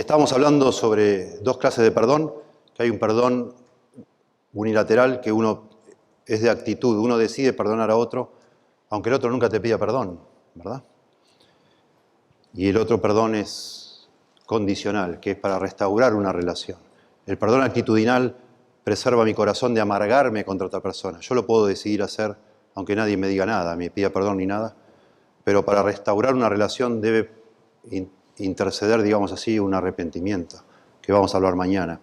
Estábamos hablando sobre dos clases de perdón, que hay un perdón unilateral, que uno es de actitud, uno decide perdonar a otro, aunque el otro nunca te pida perdón, ¿verdad? Y el otro perdón es condicional, que es para restaurar una relación. El perdón actitudinal preserva mi corazón de amargarme contra otra persona. Yo lo puedo decidir hacer, aunque nadie me diga nada, me pida perdón ni nada, pero para restaurar una relación debe interceder, digamos así, un arrepentimiento, que vamos a hablar mañana.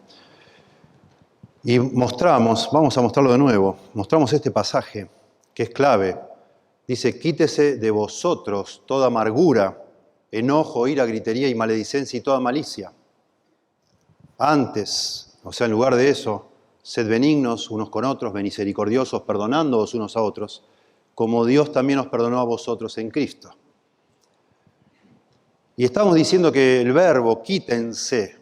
Y vamos a mostrarlo de nuevo, mostramos este pasaje, que es clave. Dice, quítese de vosotros toda amargura, enojo, ira, gritería y maledicencia y toda malicia. Antes, o sea, en lugar de eso, sed benignos unos con otros, misericordiosos, perdonándoos unos a otros, como Dios también os perdonó a vosotros en Cristo. Y estamos diciendo que el verbo quítense,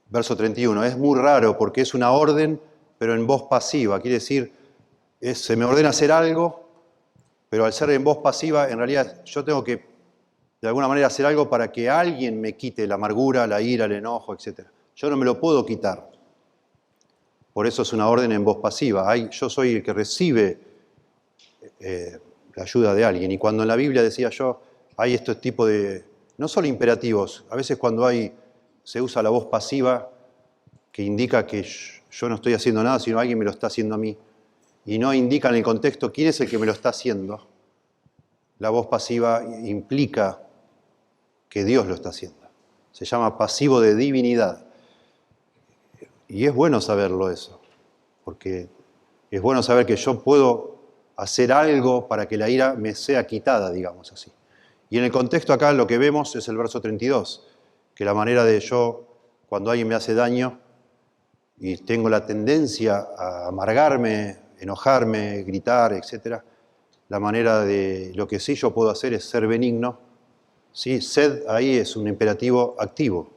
verso 31, es muy raro porque es una orden, pero en voz pasiva. Quiere decir, se me ordena hacer algo, pero al ser en voz pasiva, en realidad yo tengo que, de alguna manera, hacer algo para que alguien me quite la amargura, la ira, el enojo, etc. Yo no me lo puedo quitar. Por eso es una orden en voz pasiva. Yo soy el que recibe la ayuda de alguien. Y cuando en la Biblia decía yo, hay este tipo de, no solo imperativos, a veces cuando se usa la voz pasiva, que indica que yo no estoy haciendo nada, sino alguien me lo está haciendo a mí. Y no indica en el contexto quién es el que me lo está haciendo. La voz pasiva implica que Dios lo está haciendo. Se llama pasivo de divinidad. Y es bueno saberlo eso, porque es bueno saber que yo puedo hacer algo para que la ira me sea quitada, digamos así. Y en el contexto acá lo que vemos es el verso 32, que la manera de yo, cuando alguien me hace daño y tengo la tendencia a amargarme, enojarme, gritar, etc., la manera de lo que sí yo puedo hacer es ser benigno. ¿Sí? Sed ahí es un imperativo activo,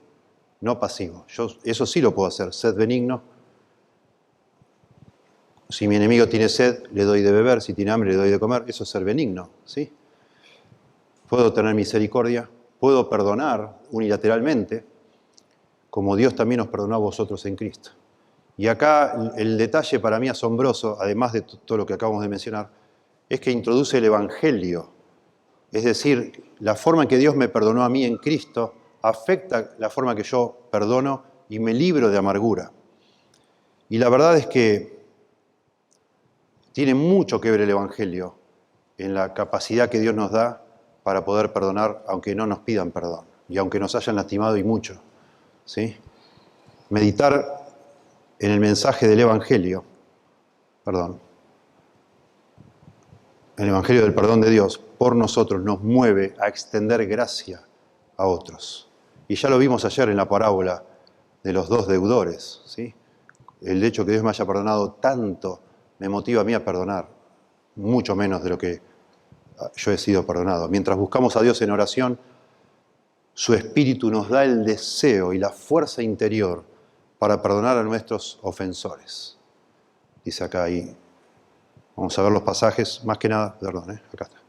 no pasivo. Yo eso sí lo puedo hacer, sed benigno. Si mi enemigo tiene sed, le doy de beber, si tiene hambre, le doy de comer. Eso es ser benigno, ¿sí? Puedo tener misericordia, puedo perdonar unilateralmente, como Dios también os perdonó a vosotros en Cristo. Y acá el detalle para mí asombroso, además de todo lo que acabamos de mencionar, es que introduce el Evangelio. Es decir, la forma en que Dios me perdonó a mí en Cristo afecta la forma que yo perdono y me libro de amargura. Y la verdad es que tiene mucho que ver el Evangelio en la capacidad que Dios nos da para poder perdonar, aunque no nos pidan perdón y aunque nos hayan lastimado y mucho. ¿Sí? Meditar en el mensaje del Evangelio, el Evangelio del perdón de Dios por nosotros nos mueve a extender gracia a otros. Y ya lo vimos ayer en la parábola de los dos deudores, ¿sí? El hecho que Dios me haya perdonado tanto me motiva a mí a perdonar, mucho menos de lo que yo he sido perdonado. Mientras buscamos a Dios en oración, su Espíritu nos da el deseo y la fuerza interior para perdonar a nuestros ofensores. Dice acá ahí. Vamos a ver los pasajes, más que nada, acá está.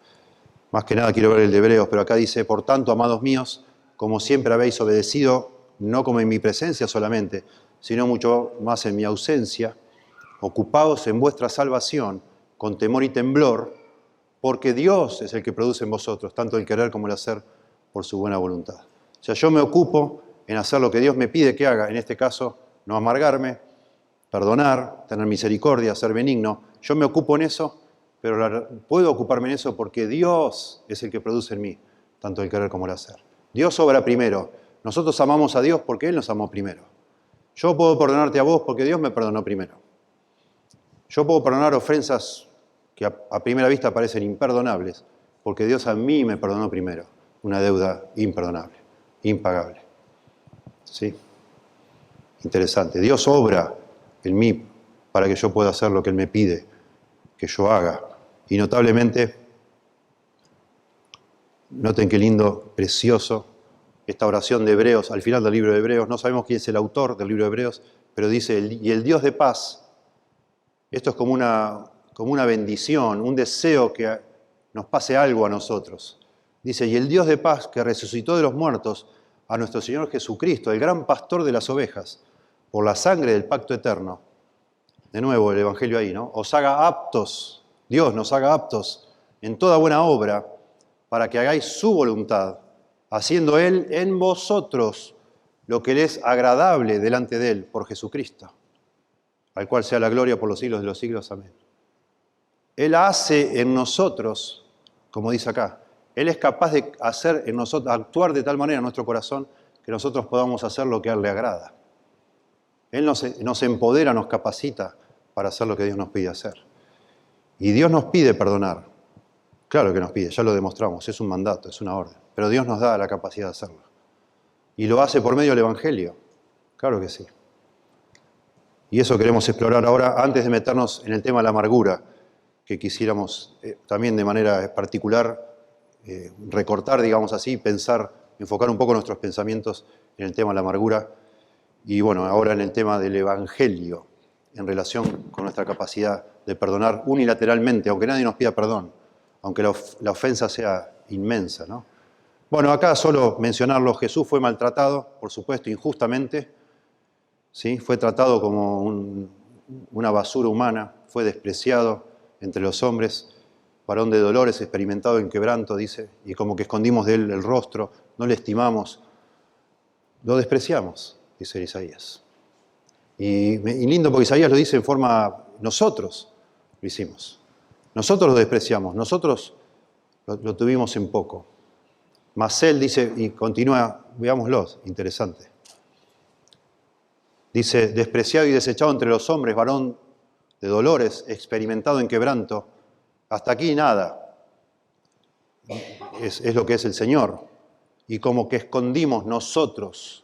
Más que nada quiero ver el de Hebreos, pero acá dice, por tanto, amados míos, como siempre habéis obedecido, no como en mi presencia solamente, sino mucho más en mi ausencia, ocupaos en vuestra salvación con temor y temblor, porque Dios es el que produce en vosotros, tanto el querer como el hacer por su buena voluntad. O sea, yo me ocupo en hacer lo que Dios me pide que haga, en este caso, no amargarme, perdonar, tener misericordia, ser benigno. Yo me ocupo en eso, pero puedo ocuparme en eso porque Dios es el que produce en mí, tanto el querer como el hacer. Dios obra primero. Nosotros amamos a Dios porque Él nos amó primero. Yo puedo perdonarte a vos porque Dios me perdonó primero. Yo puedo perdonar ofensas que a primera vista parecen imperdonables, porque Dios a mí me perdonó primero. Una deuda imperdonable, impagable. ¿Sí? Interesante. Dios obra en mí para que yo pueda hacer lo que Él me pide que yo haga. Y notablemente, noten qué lindo, precioso, esta oración de Hebreos, al final del libro de Hebreos. No sabemos quién es el autor del libro de Hebreos, pero dice, y el Dios de paz. Esto es como una bendición, un deseo que nos pase algo a nosotros. Dice, y el Dios de paz que resucitó de los muertos a nuestro Señor Jesucristo, el gran pastor de las ovejas, por la sangre del pacto eterno. De nuevo el Evangelio ahí, ¿no? Os haga aptos, Dios nos haga aptos en toda buena obra, para que hagáis su voluntad, haciendo Él en vosotros lo que le es agradable delante de Él, por Jesucristo, al cual sea la gloria por los siglos de los siglos. Amén. Él hace en nosotros, como dice acá, Él es capaz de hacer en nosotros, actuar de tal manera en nuestro corazón, que nosotros podamos hacer lo que a Él le agrada. Él nos empodera, nos capacita para hacer lo que Dios nos pide hacer. Y Dios nos pide perdonar. Claro que nos pide, ya lo demostramos, es un mandato, es una orden. Pero Dios nos da la capacidad de hacerlo. Y lo hace por medio del Evangelio. Claro que sí. Y eso queremos explorar ahora, antes de meternos en el tema de la amargura, que quisiéramos también de manera particular recortar, digamos así, pensar, enfocar un poco nuestros pensamientos en el tema de la amargura. Y bueno, ahora en el tema del Evangelio, en relación con nuestra capacidad de perdonar unilateralmente, aunque nadie nos pida perdón, aunque la ofensa sea inmensa, ¿no? Bueno, acá solo mencionarlo, Jesús fue maltratado, por supuesto, injustamente, ¿sí? Fue tratado como una basura humana, fue despreciado entre los hombres, varón de dolores, experimentado en quebranto, dice, y como que escondimos de él el rostro, no le estimamos, lo despreciamos, dice Isaías. Y lindo porque Isaías lo dice en forma, nosotros lo hicimos. Nosotros lo despreciamos, nosotros lo tuvimos en poco. Mas él dice, y continúa, veámoslo, interesante. Dice, despreciado y desechado entre los hombres, varón de dolores, experimentado en quebranto. Hasta aquí nada. Es lo que es el Señor. Y como que escondimos nosotros,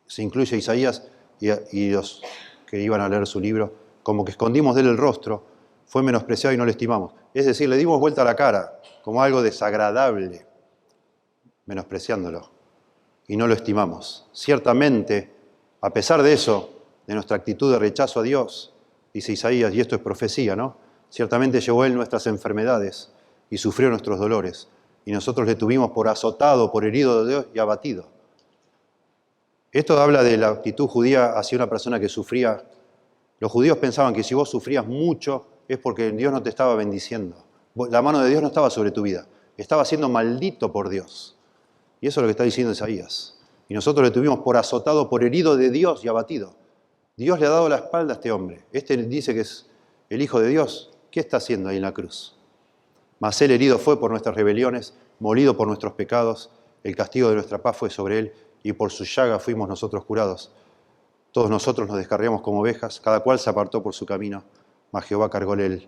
se incluye Isaías y los que iban a leer su libro, como que escondimos de él el rostro, fue menospreciado y no le estimamos. Es decir, le dimos vuelta a la cara, como algo desagradable, menospreciándolo, y no lo estimamos. Ciertamente, a pesar de eso, de nuestra actitud de rechazo a Dios, dice Isaías, y esto es profecía, ¿no? Ciertamente llevó Él nuestras enfermedades y sufrió nuestros dolores, y nosotros le tuvimos por azotado, por herido de Dios y abatido. Esto habla de la actitud judía hacia una persona que sufría. Los judíos pensaban que si vos sufrías mucho es porque Dios no te estaba bendiciendo. La mano de Dios no estaba sobre tu vida, estaba siendo maldito por Dios. Y eso es lo que está diciendo Isaías. Y nosotros le tuvimos por azotado, por herido de Dios y abatido. Dios le ha dado la espalda a este hombre. Este dice que es el Hijo de Dios. ¿Qué está haciendo ahí en la cruz? Mas él herido fue por nuestras rebeliones, molido por nuestros pecados. El castigo de nuestra paz fue sobre él, y por su llaga fuimos nosotros curados. Todos nosotros nos descarriamos como ovejas, cada cual se apartó por su camino, mas Jehová cargóle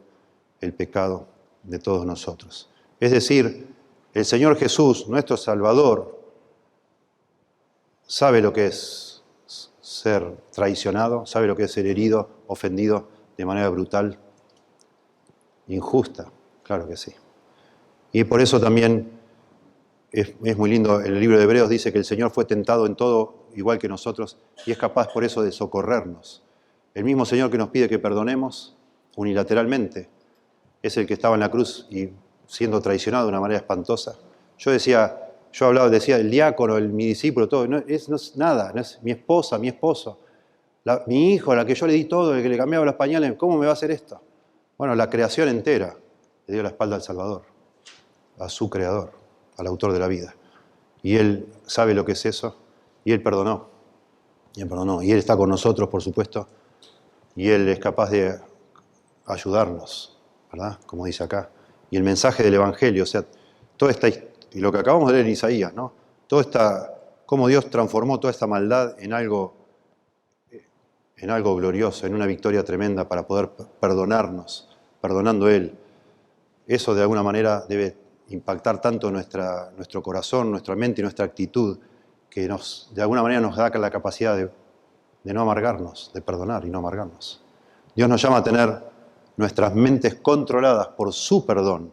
el pecado de todos nosotros. Es decir, el Señor Jesús, nuestro Salvador, sabe lo que es ser traicionado, sabe lo que es ser herido, ofendido de manera brutal, injusta, claro que sí. Y por eso también es muy lindo, el libro de Hebreos dice que el Señor fue tentado en todo, igual que nosotros, y es capaz por eso de socorrernos. El mismo Señor que nos pide que perdonemos unilateralmente es el que estaba en la cruz y siendo traicionado de una manera espantosa. Decía, el diácono, mi discípulo, todo, no es nada, no es mi esposa, mi esposo, mi hijo, a la que yo le di todo, el que le cambiaba los pañales, ¿cómo me va a hacer esto? Bueno, la creación entera le dio la espalda al Salvador, a su Creador, al autor de la vida. Y Él sabe lo que es eso, y Él perdonó. Y Él está con nosotros, por supuesto, y Él es capaz de ayudarnos, ¿verdad? Como dice acá. Y el mensaje del Evangelio, o sea, y lo que acabamos de leer en Isaías, ¿no? Cómo Dios transformó toda esta maldad en algo glorioso, en una victoria tremenda para poder perdonarnos, perdonando Él. Eso de alguna manera debe impactar tanto nuestro corazón, nuestra mente y nuestra actitud, que de alguna manera nos da la capacidad de no amargarnos, de perdonar y no amargarnos. Dios nos llama a tener nuestras mentes controladas por su perdón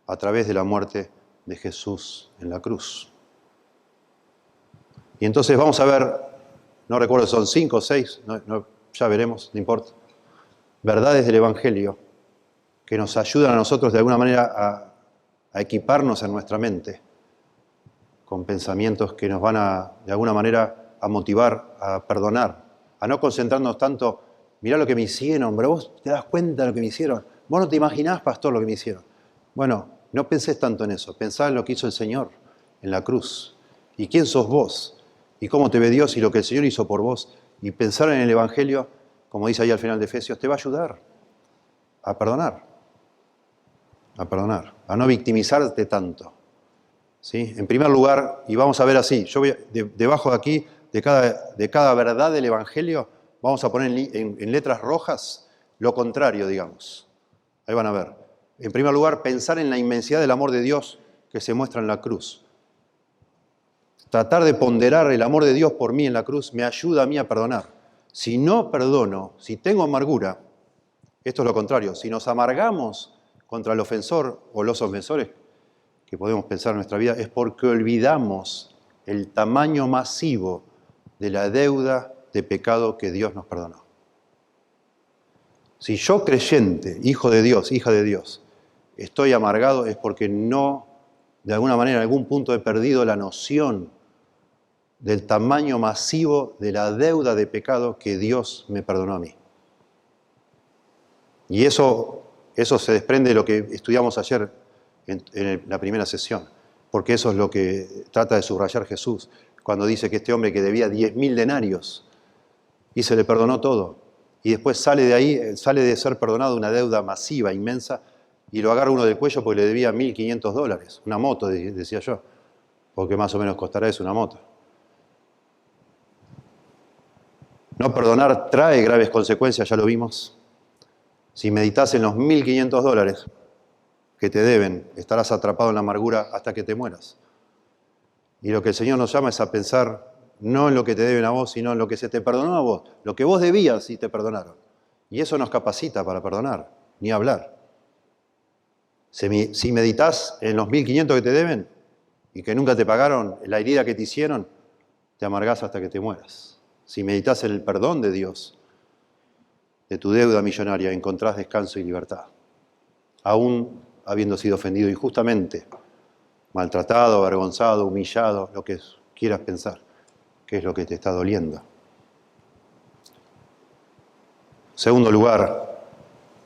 a través de la muerte de Jesús en la cruz. Y entonces vamos a ver, no recuerdo si son 5 o 6, ya veremos, no importa, verdades del Evangelio que nos ayudan a nosotros de alguna manera a equiparnos en nuestra mente con pensamientos que nos van de alguna manera, a motivar a perdonar, a no concentrarnos tanto, mirá lo que me hicieron, pero vos te das cuenta de lo que me hicieron. Vos no te imaginás, pastor, lo que me hicieron. Bueno, no pensés tanto en eso, pensá en lo que hizo el Señor en la cruz. ¿Y quién sos vos? ¿Y cómo te ve Dios y lo que el Señor hizo por vos? Y pensar en el Evangelio, como dice ahí al final de Efesios, te va a ayudar a perdonar, a no victimizarte tanto. ¿Sí? En primer lugar, y vamos a ver así, yo voy debajo de aquí, de cada verdad del Evangelio, vamos a poner en letras rojas lo contrario, digamos. Ahí van a ver. En primer lugar, pensar en la inmensidad del amor de Dios que se muestra en la cruz. Tratar de ponderar el amor de Dios por mí en la cruz me ayuda a mí a perdonar. Si no perdono, si tengo amargura, esto es lo contrario. Si nos amargamos contra el ofensor o los ofensores que podemos pensar en nuestra vida, es porque olvidamos el tamaño masivo de la deuda de pecado que Dios nos perdonó. Si yo, creyente, hijo de Dios, hija de Dios, estoy amargado, es porque no, de alguna manera, en algún punto he perdido la noción del tamaño masivo de la deuda de pecado que Dios me perdonó a mí. Y eso se desprende de lo que estudiamos ayer en la primera sesión, porque eso es lo que trata de subrayar Jesús, cuando dice que este hombre que debía 10.000 denarios y se le perdonó todo, y después sale de ahí, sale de ser perdonado de una deuda masiva, inmensa, y lo agarra uno del cuello porque le debía $1.500, una moto, decía yo, porque más o menos costará eso una moto. No perdonar trae graves consecuencias, ya lo vimos. Si meditas en los $1.500 que te deben, estarás atrapado en la amargura hasta que te mueras. Y lo que el Señor nos llama es a pensar no en lo que te deben a vos, sino en lo que se te perdonó a vos, lo que vos debías y te perdonaron. Y eso nos capacita para perdonar, ni hablar. Si meditas en los 1.500 que te deben y que nunca te pagaron, la herida que te hicieron, te amargás hasta que te mueras. Si meditas en el perdón de Dios, de tu deuda millonaria, encontrás descanso y libertad. Aún habiendo sido ofendido injustamente, maltratado, avergonzado, humillado, lo que quieras pensar, que es lo que te está doliendo. Segundo lugar,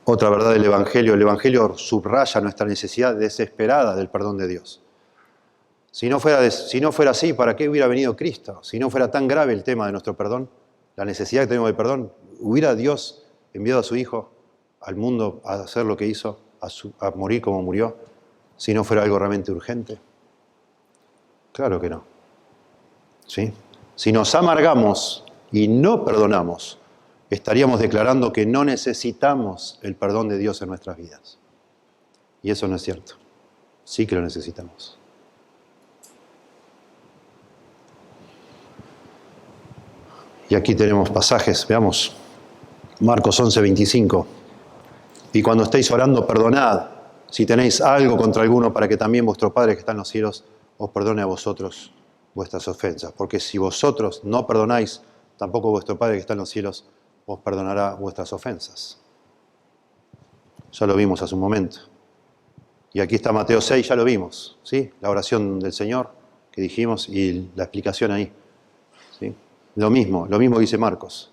otra verdad del Evangelio. El Evangelio subraya nuestra necesidad desesperada del perdón de Dios. Si no fuera así, ¿para qué hubiera venido Cristo? Si no fuera tan grave el tema de nuestro perdón, la necesidad que tenemos de perdón, ¿hubiera Dios enviado a su Hijo al mundo a hacer lo que hizo, a morir como murió, si no fuera algo realmente urgente? Claro que no. ¿Sí? Si nos amargamos y no perdonamos, estaríamos declarando que no necesitamos el perdón de Dios en nuestras vidas. Y eso no es cierto. Sí que lo necesitamos. Y aquí tenemos pasajes, veamos, Marcos 11:25. Y cuando estéis orando, perdonad si tenéis algo contra alguno, para que también vuestro Padre que está en los cielos os perdone a vosotros vuestras ofensas. Porque si vosotros no perdonáis, tampoco vuestro Padre que está en los cielos os perdonará vuestras ofensas. Ya lo vimos hace un momento. Y aquí está Mateo 6, ya lo vimos, ¿sí? La oración del Señor que dijimos y la explicación ahí, ¿sí? Lo mismo dice Marcos.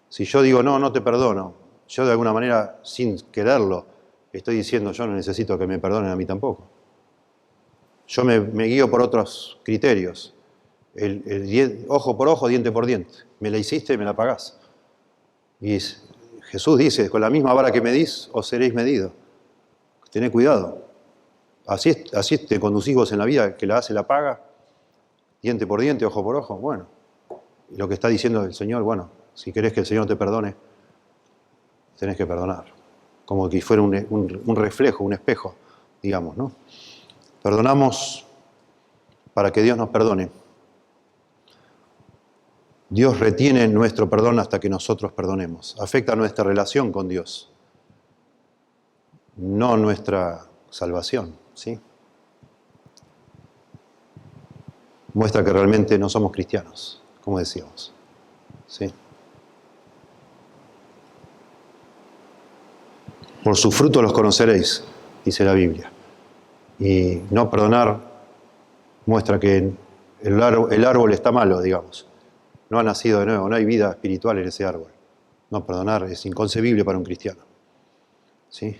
Si yo digo, no te perdono, yo de alguna manera, sin quererlo, estoy diciendo, yo no necesito que me perdonen a mí tampoco. Yo me guío por otros criterios. Ojo por ojo, diente por diente. Me la hiciste y me la pagás. Y Jesús dice, con la misma vara que medís, os seréis medidos. Tened cuidado. Así te conducís vos en la vida, que la hace la paga, diente por diente, ojo por ojo. Bueno, lo que está diciendo el Señor, bueno, si querés que el Señor te perdone, tenés que perdonar. Como que fuera un reflejo, un espejo, digamos, ¿no? Perdonamos para que Dios nos perdone. Dios retiene nuestro perdón hasta que nosotros perdonemos. Afecta nuestra relación con Dios, no nuestra salvación, ¿sí? Muestra que realmente no somos cristianos, como decíamos, ¿sí? Por su fruto los conoceréis, dice la Biblia. Y no perdonar muestra que el árbol está malo, digamos. No ha nacido de nuevo, no hay vida espiritual en ese árbol. No, perdonar es inconcebible para un cristiano. ¿Sí?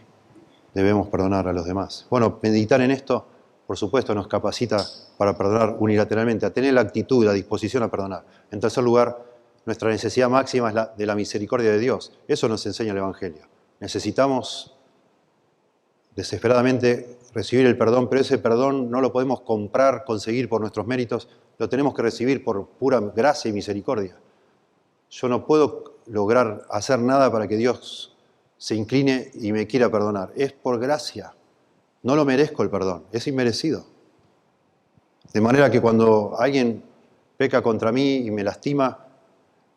Debemos perdonar a los demás. Bueno, meditar en esto, por supuesto, nos capacita para perdonar unilateralmente, a tener la actitud, la disposición a perdonar. En tercer lugar, nuestra necesidad máxima es la de la misericordia de Dios. Eso nos enseña el Evangelio. Necesitamos desesperadamente recibir el perdón, pero ese perdón no lo podemos comprar, conseguir por nuestros méritos, lo tenemos que recibir por pura gracia y misericordia. Yo no puedo lograr hacer nada para que Dios se incline y me quiera perdonar. Es por gracia. No lo merezco el perdón, es inmerecido. De manera que cuando alguien peca contra mí y me lastima,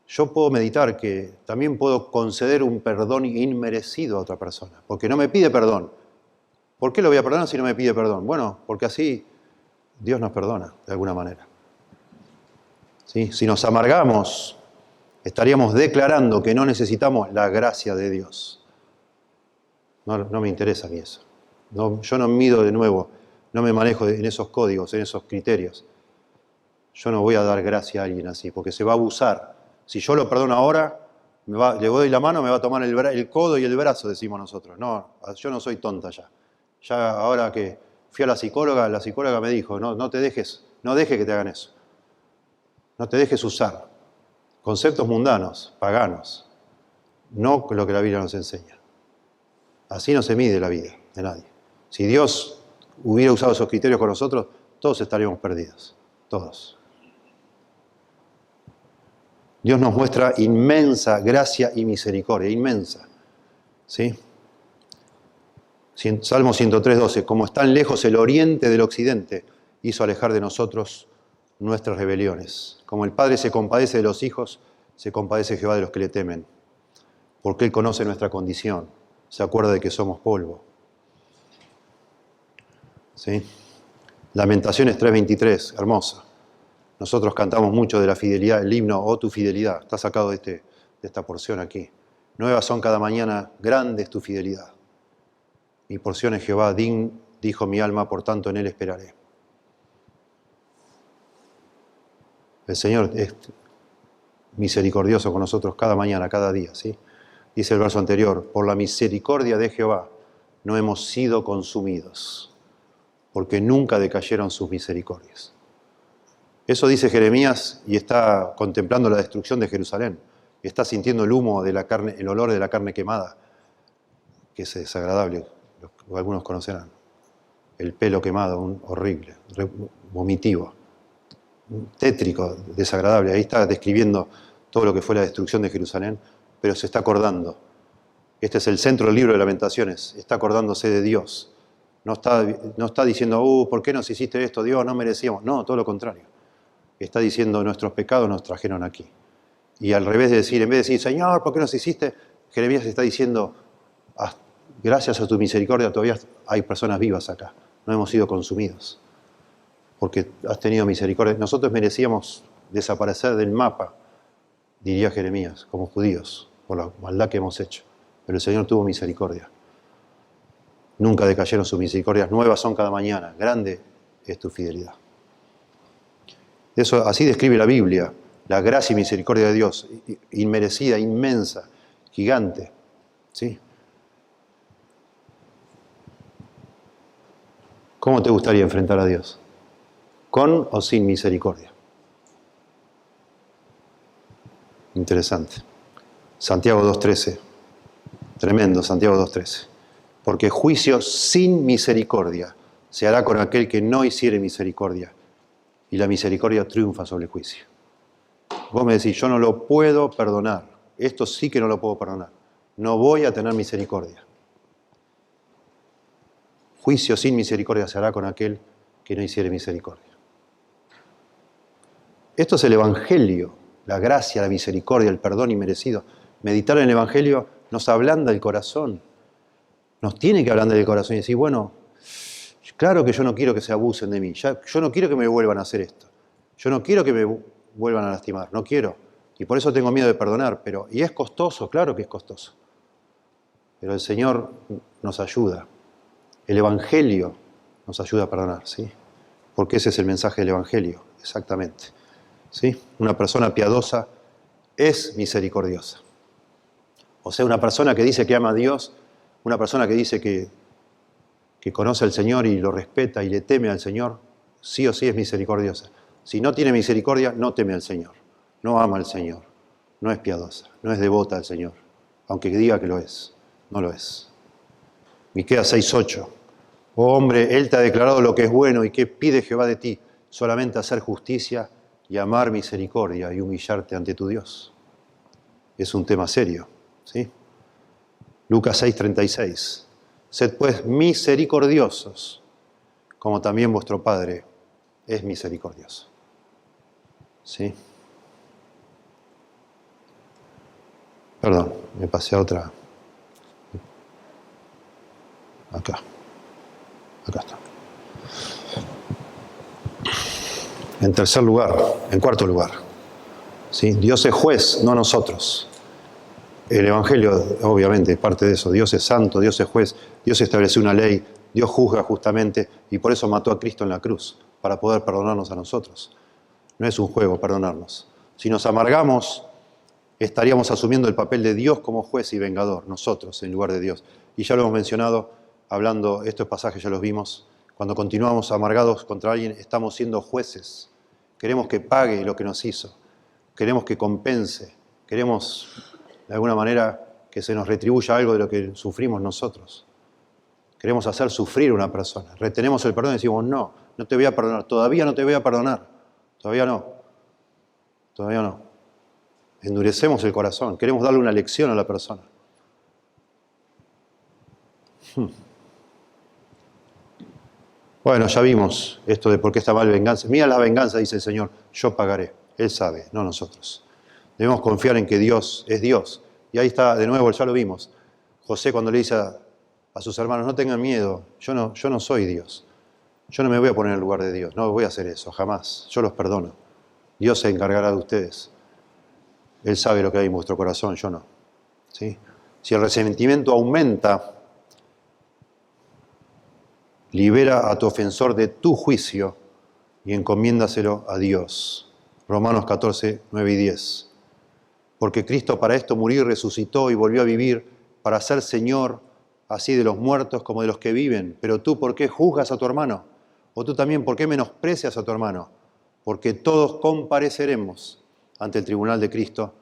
yo puedo meditar que también puedo conceder un perdón inmerecido a otra persona, porque no me pide perdón. ¿Por qué lo voy a perdonar si no me pide perdón? Bueno, porque así Dios nos perdona, de alguna manera. ¿Sí? Si nos amargamos, estaríamos declarando que no necesitamos la gracia de Dios. No me interesa a mí eso. No, yo no mido de nuevo, no me manejo en esos códigos, en esos criterios. Yo no voy a dar gracia a alguien así, porque se va a abusar. Si yo lo perdono ahora, le doy la mano, me va a tomar el codo y el brazo, decimos nosotros. No, yo no soy tonta ya. Ya ahora que fui a la psicóloga me dijo, no dejes que te hagan eso. No te dejes usar conceptos mundanos, paganos, no lo que la Biblia nos enseña. Así no se mide la vida de nadie. Si Dios hubiera usado esos criterios con nosotros, todos estaríamos perdidos, todos. Dios nos muestra inmensa gracia y misericordia, inmensa. ¿Sí? Salmo 103:12, como están lejos el oriente del occidente, hizo alejar de nosotros nuestras rebeliones. Como el Padre se compadece de los hijos, se compadece Jehová de los que le temen. Porque Él conoce nuestra condición, se acuerda de que somos polvo. ¿Sí? Lamentaciones 3:23, hermosa. Nosotros cantamos mucho de la fidelidad, el himno, oh tu fidelidad, está sacado de esta porción aquí. Nuevas son cada mañana, grande es tu fidelidad. Mi porción es Jehová, dijo mi alma, por tanto en Él esperaré. El Señor es misericordioso con nosotros cada mañana, cada día, ¿sí? Dice el verso anterior, por la misericordia de Jehová no hemos sido consumidos, porque nunca decayeron sus misericordias. Eso dice Jeremías y está contemplando la destrucción de Jerusalén. Está sintiendo el humo de la carne, el olor de la carne quemada, que es desagradable, algunos conocerán. El pelo quemado, horrible, vomitivo, tétrico, desagradable. Ahí está describiendo todo lo que fue la destrucción de Jerusalén, pero se está acordando. Este es el centro del libro de Lamentaciones, está acordándose de Dios. No está diciendo, ¿por qué nos hiciste esto, Dios? No merecíamos. No, todo lo contrario. Está diciendo, nuestros pecados nos trajeron aquí. Y al revés de decir, en vez de decir, Señor, ¿por qué nos hiciste? Jeremías está diciendo, gracias a tu misericordia todavía hay personas vivas acá. No hemos sido consumidos. Porque has tenido misericordia. Nosotros merecíamos desaparecer del mapa, diría Jeremías, como judíos, por la maldad que hemos hecho. Pero el Señor tuvo misericordia. Nunca decayeron sus misericordias. Nuevas son cada mañana. Grande es tu fidelidad. Eso, así describe la Biblia, la gracia y misericordia de Dios, inmerecida, inmensa, gigante. ¿Sí? ¿Cómo te gustaría enfrentar a Dios? ¿Con o sin misericordia? Interesante. Santiago 2:13. Tremendo, Santiago 2:13. Porque juicio sin misericordia se hará con aquel que no hiciere misericordia. Y la misericordia triunfa sobre el juicio. Vos me decís, yo no lo puedo perdonar. Esto sí que no lo puedo perdonar. No voy a tener misericordia. Juicio sin misericordia se hará con aquel que no hiciere misericordia. Esto es el Evangelio, la gracia, la misericordia, el perdón inmerecido. Meditar en el Evangelio nos ablanda el corazón. Nos tiene que ablandar el corazón y decir, bueno, claro que yo no quiero que se abusen de mí. Yo no quiero que me vuelvan a hacer esto. Yo no quiero que me vuelvan a lastimar. No quiero. Y por eso tengo miedo de perdonar. Y es costoso, claro que es costoso. Pero el Señor nos ayuda. El Evangelio nos ayuda a perdonar, ¿sí? porque ese es el mensaje del Evangelio, exactamente. ¿Sí? Una persona piadosa es misericordiosa. O sea, una persona que dice que ama a Dios, una persona que dice que conoce al Señor y lo respeta y le teme al Señor, sí o sí es misericordiosa. Si no tiene misericordia, no teme al Señor, no ama al Señor, no es piadosa, no es devota al Señor, aunque diga que lo es, no lo es. Miqueas 6:8. Oh hombre, Él te ha declarado lo que es bueno y qué pide Jehová de ti, solamente hacer justicia y amar misericordia y humillarte ante tu Dios. Es un tema serio, ¿sí? Lucas 6:36. Sed pues misericordiosos, como también vuestro Padre es misericordioso. ¿Sí? Perdón, me pasé a otra. Acá está. En tercer lugar, en cuarto lugar, ¿sí? Dios es juez, no nosotros. El Evangelio, obviamente, es parte de eso. Dios es santo, Dios es juez, Dios estableció una ley, Dios juzga justamente y por eso mató a Cristo en la cruz, para poder perdonarnos a nosotros. No es un juego perdonarnos. Si nos amargamos, estaríamos asumiendo el papel de Dios como juez y vengador, nosotros, en lugar de Dios. Y ya lo hemos mencionado, hablando, estos pasajes ya los vimos, cuando continuamos amargados contra alguien, estamos siendo jueces. Queremos que pague lo que nos hizo, queremos que compense, queremos, de alguna manera, que se nos retribuya algo de lo que sufrimos nosotros. Queremos hacer sufrir a una persona. Retenemos el perdón y decimos, no te voy a perdonar, todavía no te voy a perdonar, todavía no. Endurecemos el corazón, queremos darle una lección a la persona. Bueno, ya vimos esto de por qué está mal venganza. Mira la venganza, dice el Señor, yo pagaré. Él sabe, no nosotros. Debemos confiar en que Dios es Dios. Y ahí está, de nuevo, ya lo vimos. José cuando le dice a sus hermanos, no tengan miedo, yo no soy Dios. Yo no me voy a poner en el lugar de Dios, no voy a hacer eso, jamás. Yo los perdono. Dios se encargará de ustedes. Él sabe lo que hay en vuestro corazón, yo no. ¿Sí? Si el resentimiento aumenta, libera a tu ofensor de tu juicio y encomiéndaselo a Dios. Romanos 14, 9 y 10. Porque Cristo para esto murió y resucitó y volvió a vivir para ser Señor así de los muertos como de los que viven. Pero tú, ¿por qué juzgas a tu hermano? O tú también, ¿por qué menosprecias a tu hermano? Porque todos compareceremos ante el tribunal de Cristo.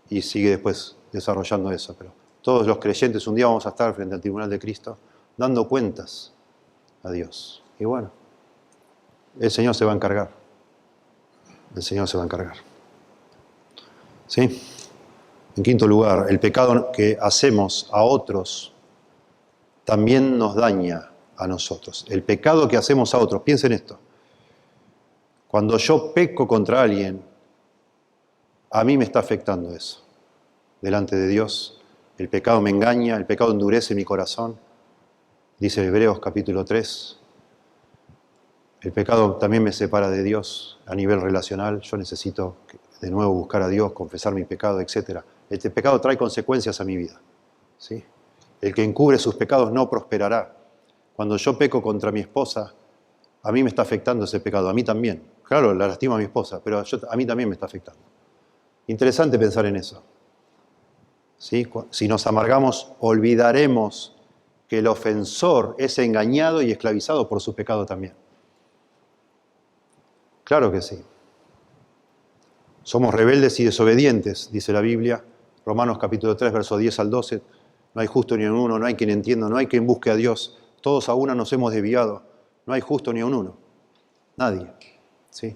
Y sigue después desarrollando eso, pero todos los creyentes un día vamos a estar frente al tribunal de Cristo dando cuentas a Dios. Y bueno, el Señor se va a encargar. El Señor se va a encargar. ¿Sí? En quinto lugar, el pecado que hacemos a otros también nos daña a nosotros. El pecado que hacemos a otros, piensen esto. Cuando yo peco contra alguien, a mí me está afectando eso. Delante de Dios, el pecado me engaña, el pecado endurece mi corazón. Dice Hebreos capítulo 3. El pecado también me separa de Dios a nivel relacional. Yo necesito de nuevo buscar a Dios, confesar mi pecado, etc. Este pecado trae consecuencias a mi vida. ¿Sí? El que encubre sus pecados no prosperará. Cuando yo peco contra mi esposa, a mí me está afectando ese pecado, a mí también. Claro, la lastimo a mi esposa, pero a mí también me está afectando. Interesante pensar en eso. ¿Sí? Si nos amargamos, olvidaremos que el ofensor es engañado y esclavizado por su pecado también. Claro que sí. Somos rebeldes y desobedientes, dice la Biblia. Romanos capítulo 3, versos 10 al 12. No hay justo ni un uno, no hay quien entienda, no hay quien busque a Dios. Todos a una nos hemos desviado. No hay justo ni un uno. Nadie. ¿Sí?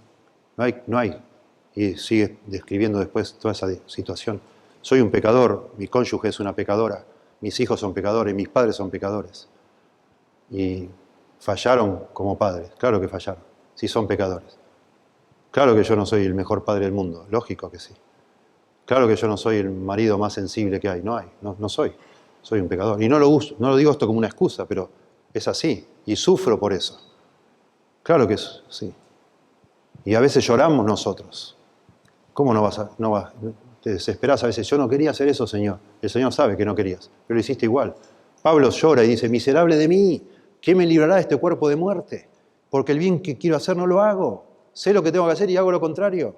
No hay. Y sigue describiendo después toda esa situación. Soy un pecador, mi cónyuge es una pecadora, mis hijos son pecadores, mis padres son pecadores. Y fallaron como padres, claro que fallaron, sí son pecadores. Claro que yo no soy el mejor padre del mundo, lógico que sí. Claro que yo no soy el marido más sensible que hay, no soy un pecador. Y no lo digo esto como una excusa, pero es así, y sufro por eso. Claro que es sí. Y a veces lloramos nosotros. ¿Cómo no vas? Te desesperás a veces, yo no quería hacer eso, Señor. El Señor sabe que no querías, pero lo hiciste igual. Pablo llora y dice, miserable de mí, ¿Quién me librará de este cuerpo de muerte? Porque el bien que quiero hacer no lo hago. Sé lo que tengo que hacer y hago lo contrario.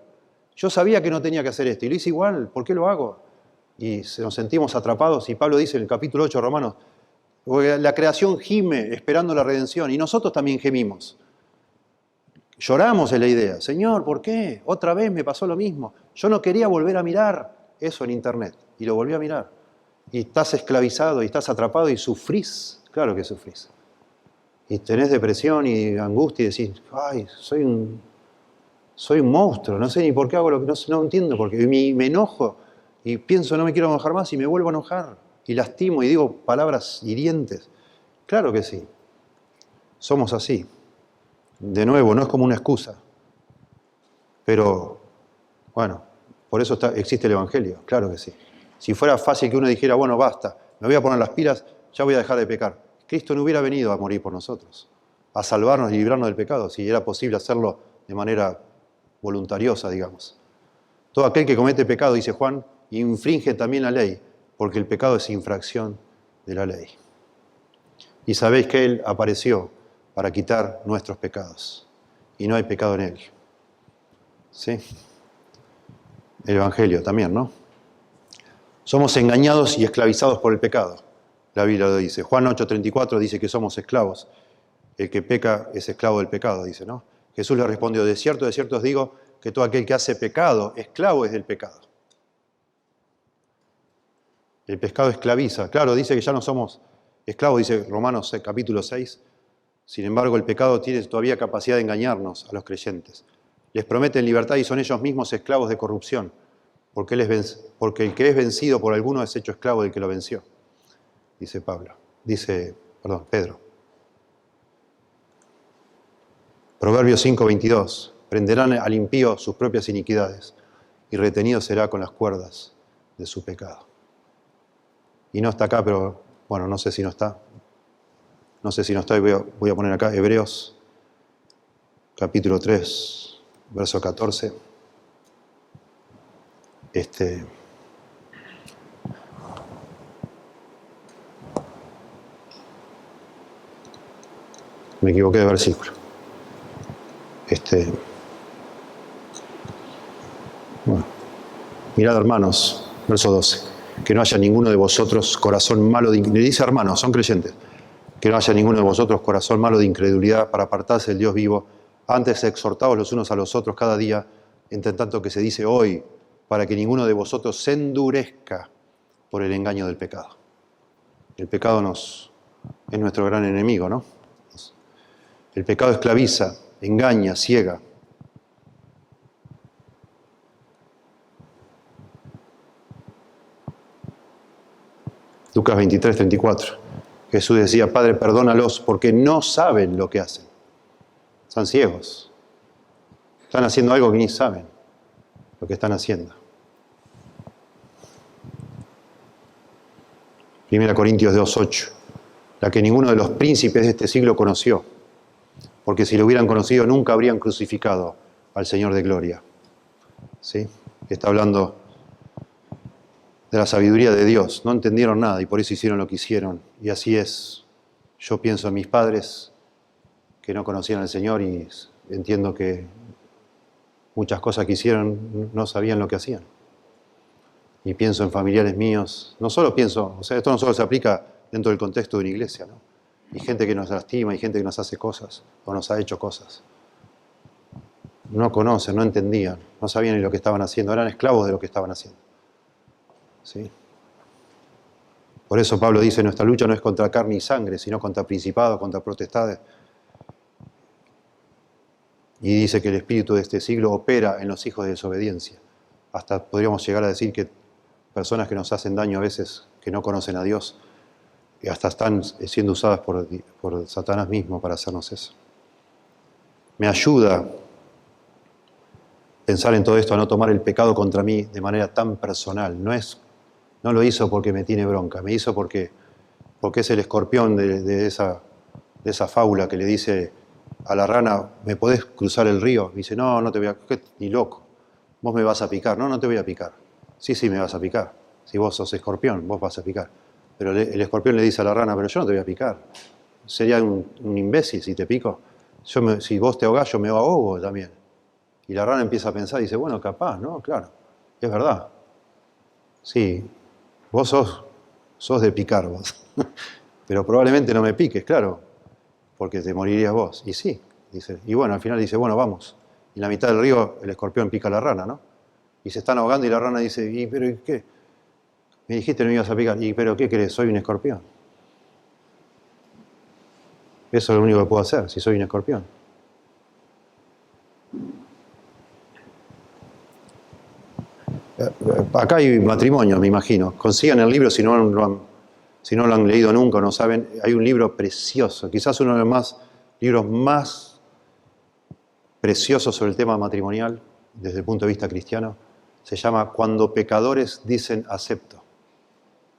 Yo sabía que no tenía que hacer esto y lo hice igual. ¿Por qué lo hago? Y nos sentimos atrapados. Y Pablo dice en el capítulo 8 de Romanos, la creación gime esperando la redención y nosotros también gemimos. Lloramos en la idea. Señor, ¿por qué? Otra vez me pasó lo mismo. Yo no quería volver a mirar eso en internet y lo volví a mirar. Y estás esclavizado y estás atrapado y sufrís. Claro que sufrís. Y tenés depresión y angustia y decís, ay, soy un monstruo, no sé ni por qué hago lo que no entiendo, porque me enojo y pienso no me quiero enojar más y me vuelvo a enojar y lastimo y digo palabras hirientes. Claro que sí, somos así. De nuevo, no es como una excusa, pero bueno, por eso existe el Evangelio, claro que sí. Si fuera fácil que uno dijera, bueno, basta, me voy a poner las pilas, ya voy a dejar de pecar. Cristo no hubiera venido a morir por nosotros, a salvarnos y librarnos del pecado, si era posible hacerlo de manera voluntariosa, digamos. Todo aquel que comete pecado, dice Juan, infringe también la ley, porque el pecado es infracción de la ley. Y sabéis que Él apareció para quitar nuestros pecados, y no hay pecado en Él. ¿Sí? El Evangelio también, ¿no? Somos engañados y esclavizados por el pecado. La Biblia lo dice. Juan 8:34 dice que somos esclavos. El que peca es esclavo del pecado, dice, ¿no? Jesús le respondió, de cierto os digo, que todo aquel que hace pecado, esclavo es del pecado. El pecado esclaviza. Claro, dice que ya no somos esclavos, dice Romanos capítulo 6. Sin embargo, el pecado tiene todavía capacidad de engañarnos a los creyentes. Les prometen libertad y son ellos mismos esclavos de corrupción, porque el que es vencido por alguno es hecho esclavo del que lo venció, dice Pedro. Proverbios 5:22. Prenderán al impío sus propias iniquidades y retenido será con las cuerdas de su pecado. Y no está acá, pero bueno, no sé si no está. Y voy a poner acá Hebreos capítulo 3, verso 14. Me equivoqué de versículo. Bueno, mirad, hermanos, verso 12, que no haya ninguno de vosotros corazón malo le dice hermanos, son creyentes, que no haya ninguno de vosotros corazón malo de incredulidad para apartarse del Dios vivo, antes exhortaos los unos a los otros cada día, entre tanto que se dice hoy, para que ninguno de vosotros se endurezca por el engaño del pecado. El pecado es nuestro gran enemigo, ¿no? El pecado esclaviza, engaña, ciega. Lucas 23:34. Jesús decía, Padre, perdónalos porque no saben lo que hacen. Están ciegos. Están haciendo algo que ni saben lo que están haciendo. 1 Corintios 2:8. La que ninguno de los príncipes de este siglo conoció, porque si lo hubieran conocido nunca habrían crucificado al Señor de gloria. ¿Sí? Está hablando de la sabiduría de Dios. No entendieron nada y por eso hicieron lo que hicieron. Y así es. Yo pienso en mis padres que no conocían al Señor y entiendo que muchas cosas que hicieron no sabían lo que hacían. Y pienso en familiares míos. No solo pienso, esto no solo se aplica dentro del contexto de una iglesia, ¿no? Y gente que nos lastima, y gente que nos hace cosas o nos ha hecho cosas. No conocen, no entendían, no sabían ni lo que estaban haciendo, eran esclavos de lo que estaban haciendo. ¿Sí? Por eso Pablo dice, nuestra lucha no es contra carne y sangre, sino contra principados, contra potestades. Y dice que el espíritu de este siglo opera en los hijos de desobediencia. Hasta podríamos llegar a decir que personas que nos hacen daño a veces, que no conocen a Dios, y hasta están siendo usadas por Satanás mismo para hacernos eso. Me ayuda pensar en todo esto a no tomar el pecado contra mí de manera tan personal. No lo hizo porque me tiene bronca, me hizo porque es el escorpión de esa fábula que le dice a la rana, ¿me podés cruzar el río? Y dice, no te voy a... Ni loco, vos me vas a picar. No te voy a picar. Sí, me vas a picar. Si vos sos escorpión, vos vas a picar. Pero el escorpión le dice a la rana, pero yo no te voy a picar. sería un imbécil si te pico. Si vos te ahogás, yo me ahogo también. Y la rana empieza a pensar y dice, bueno, capaz, ¿no? Claro, es verdad. Sí, vos sos de picar vos. Pero probablemente no me piques, claro, porque te morirías vos. Y sí, dice. Y bueno, al final dice, bueno, vamos. Y en la mitad del río el escorpión pica a la rana, ¿no? Y se están ahogando y la rana dice, ¿y pero qué? Me dijiste que no me ibas a picar. ¿Y pero qué querés? Soy un escorpión. Eso es lo único que puedo hacer, si soy un escorpión. Acá hay matrimonio, me imagino. Consigan el libro si no lo han leído nunca o no saben. Hay un libro precioso, quizás uno de los libros más preciosos sobre el tema matrimonial desde el punto de vista cristiano. Se llama Cuando pecadores dicen acepto.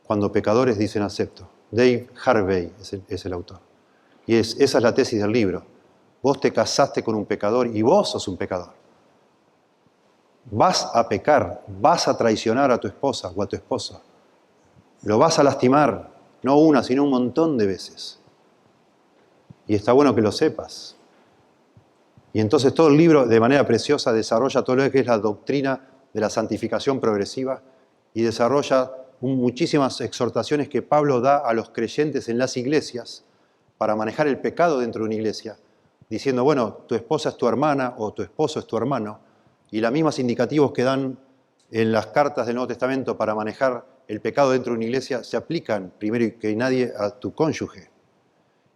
Cuando pecadores dicen acepto. Dave Harvey es el autor. Y esa es la tesis del libro. Vos te casaste con un pecador y vos sos un pecador. Vas a pecar, vas a traicionar a tu esposa o a tu esposo. Lo vas a lastimar, no una, sino un montón de veces. Y está bueno que lo sepas. Y entonces todo el libro, de manera preciosa, desarrolla todo lo que es la doctrina de la santificación progresiva y desarrolla muchísimas exhortaciones que Pablo da a los creyentes en las iglesias para manejar el pecado dentro de una iglesia, diciendo, bueno, tu esposa es tu hermana o tu esposo es tu hermano, y las mismas indicativos que dan en las cartas del Nuevo Testamento para manejar el pecado dentro de una iglesia se aplican, primero que nadie, a tu cónyuge.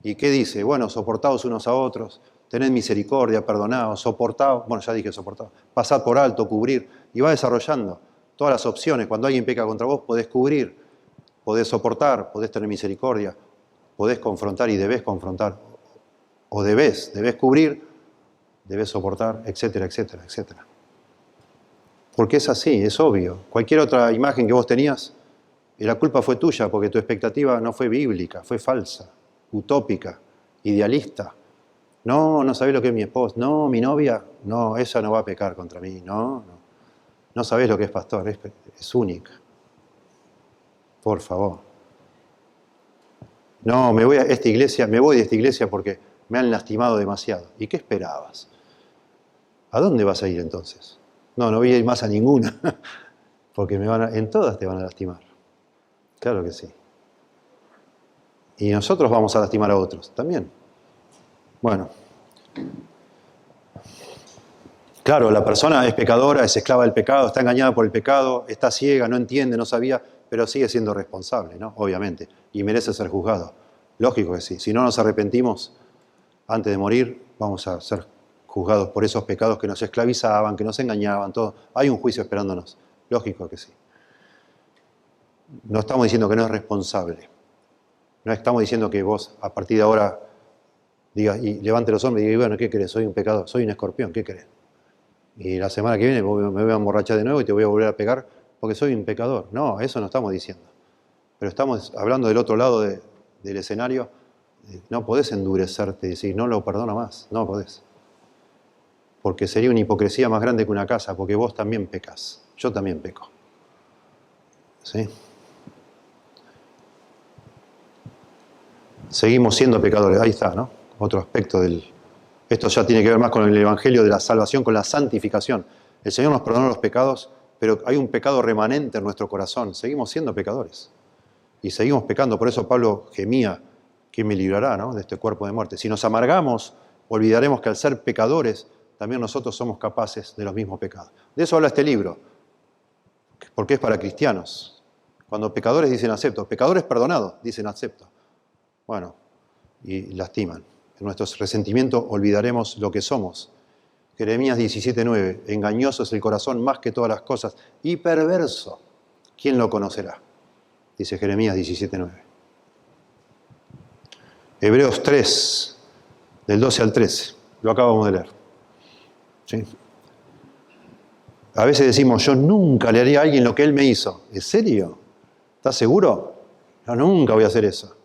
¿Y qué dice? Bueno, soportaos unos a otros, tened misericordia, perdonaos, soportaos, bueno, ya dije soportaos, pasad por alto, cubrir, y va desarrollando todas las opciones. Cuando alguien peca contra vos, podés cubrir, podés soportar, podés tener misericordia, podés confrontar y debés confrontar, o debés cubrir, debés soportar, etcétera, etcétera, etcétera. Porque es así, es obvio. Cualquier otra imagen que vos tenías, la culpa fue tuya porque tu expectativa no fue bíblica, fue falsa, utópica, idealista. No sabés lo que es mi esposa. No, mi novia, no, ella no va a pecar contra mí. No sabés lo que es pastor, es única. Por favor. No, me voy de esta iglesia porque me han lastimado demasiado. ¿Y qué esperabas? ¿A dónde vas a ir entonces? No voy a ir más a ninguna, porque en todas te van a lastimar. Claro que sí. Y nosotros vamos a lastimar a otros también. Bueno. Claro, la persona es pecadora, es esclava del pecado, está engañada por el pecado, está ciega, no entiende, no sabía, pero sigue siendo responsable, ¿no? Obviamente, y merece ser juzgado. Lógico que sí. Si no nos arrepentimos antes de morir, vamos a ser juzgados por esos pecados que nos esclavizaban, que nos engañaban, todo. Hay un juicio esperándonos. Lógico que sí. No estamos diciendo que no es responsable. No estamos diciendo que vos, a partir de ahora, digas, y levante los hombros y diga, bueno, ¿qué querés? Soy un pecador, soy un escorpión, ¿qué querés? Y la semana que viene me voy a emborrachar de nuevo y te voy a volver a pegar porque soy un pecador. No, eso no estamos diciendo. Pero estamos hablando del otro lado del escenario. No podés endurecerte y decir, no lo perdono más. No podés. Porque sería una hipocresía más grande que una casa, porque vos también pecas. Yo también peco. ¿Sí? Seguimos siendo pecadores. Ahí está, ¿no? Otro aspecto Esto ya tiene que ver más con el evangelio de la salvación, con la santificación. El Señor nos perdonó los pecados, pero hay un pecado remanente en nuestro corazón. Seguimos siendo pecadores. Y seguimos pecando. Por eso Pablo gemía, ¿quién me librará, ¿no? de este cuerpo de muerte? Si nos amargamos, olvidaremos que al ser pecadores, también nosotros somos capaces de los mismos pecados. De eso habla este libro, porque es para cristianos. Cuando pecadores dicen acepto, pecadores perdonados dicen acepto. Bueno, y lastiman. En nuestros resentimientos olvidaremos lo que somos. Jeremías 17:9, engañoso es el corazón más que todas las cosas y perverso. ¿Quién lo conocerá? Dice Jeremías 17:9. Hebreos 3, del 12 al 13. Lo acabamos de leer. ¿Sí? A veces decimos, yo nunca le haría a alguien lo que él me hizo. ¿En serio? ¿Estás seguro? Yo nunca voy a hacer eso.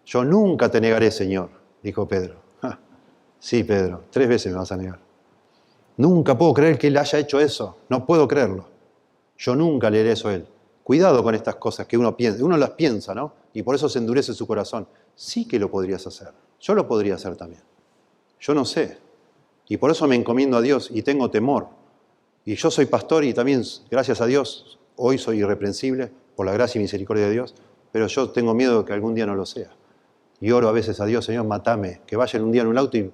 Yo nunca te negaré, Señor, dijo Pedro. Sí, Pedro, 3 veces me vas a negar. Nunca puedo creer que él haya hecho eso. No puedo creerlo. Yo nunca le haré eso a él. Cuidado con estas cosas que uno piensa. Uno las piensa, ¿no? Y por eso se endurece su corazón. Sí que lo podrías hacer. Yo lo podría hacer también. Yo no sé. Y por eso me encomiendo a Dios y tengo temor. Y yo soy pastor y también, gracias a Dios, hoy soy irreprensible por la gracia y misericordia de Dios, pero yo tengo miedo de que algún día no lo sea. Y oro a veces a Dios, Señor, matame, que vaya un día en un auto y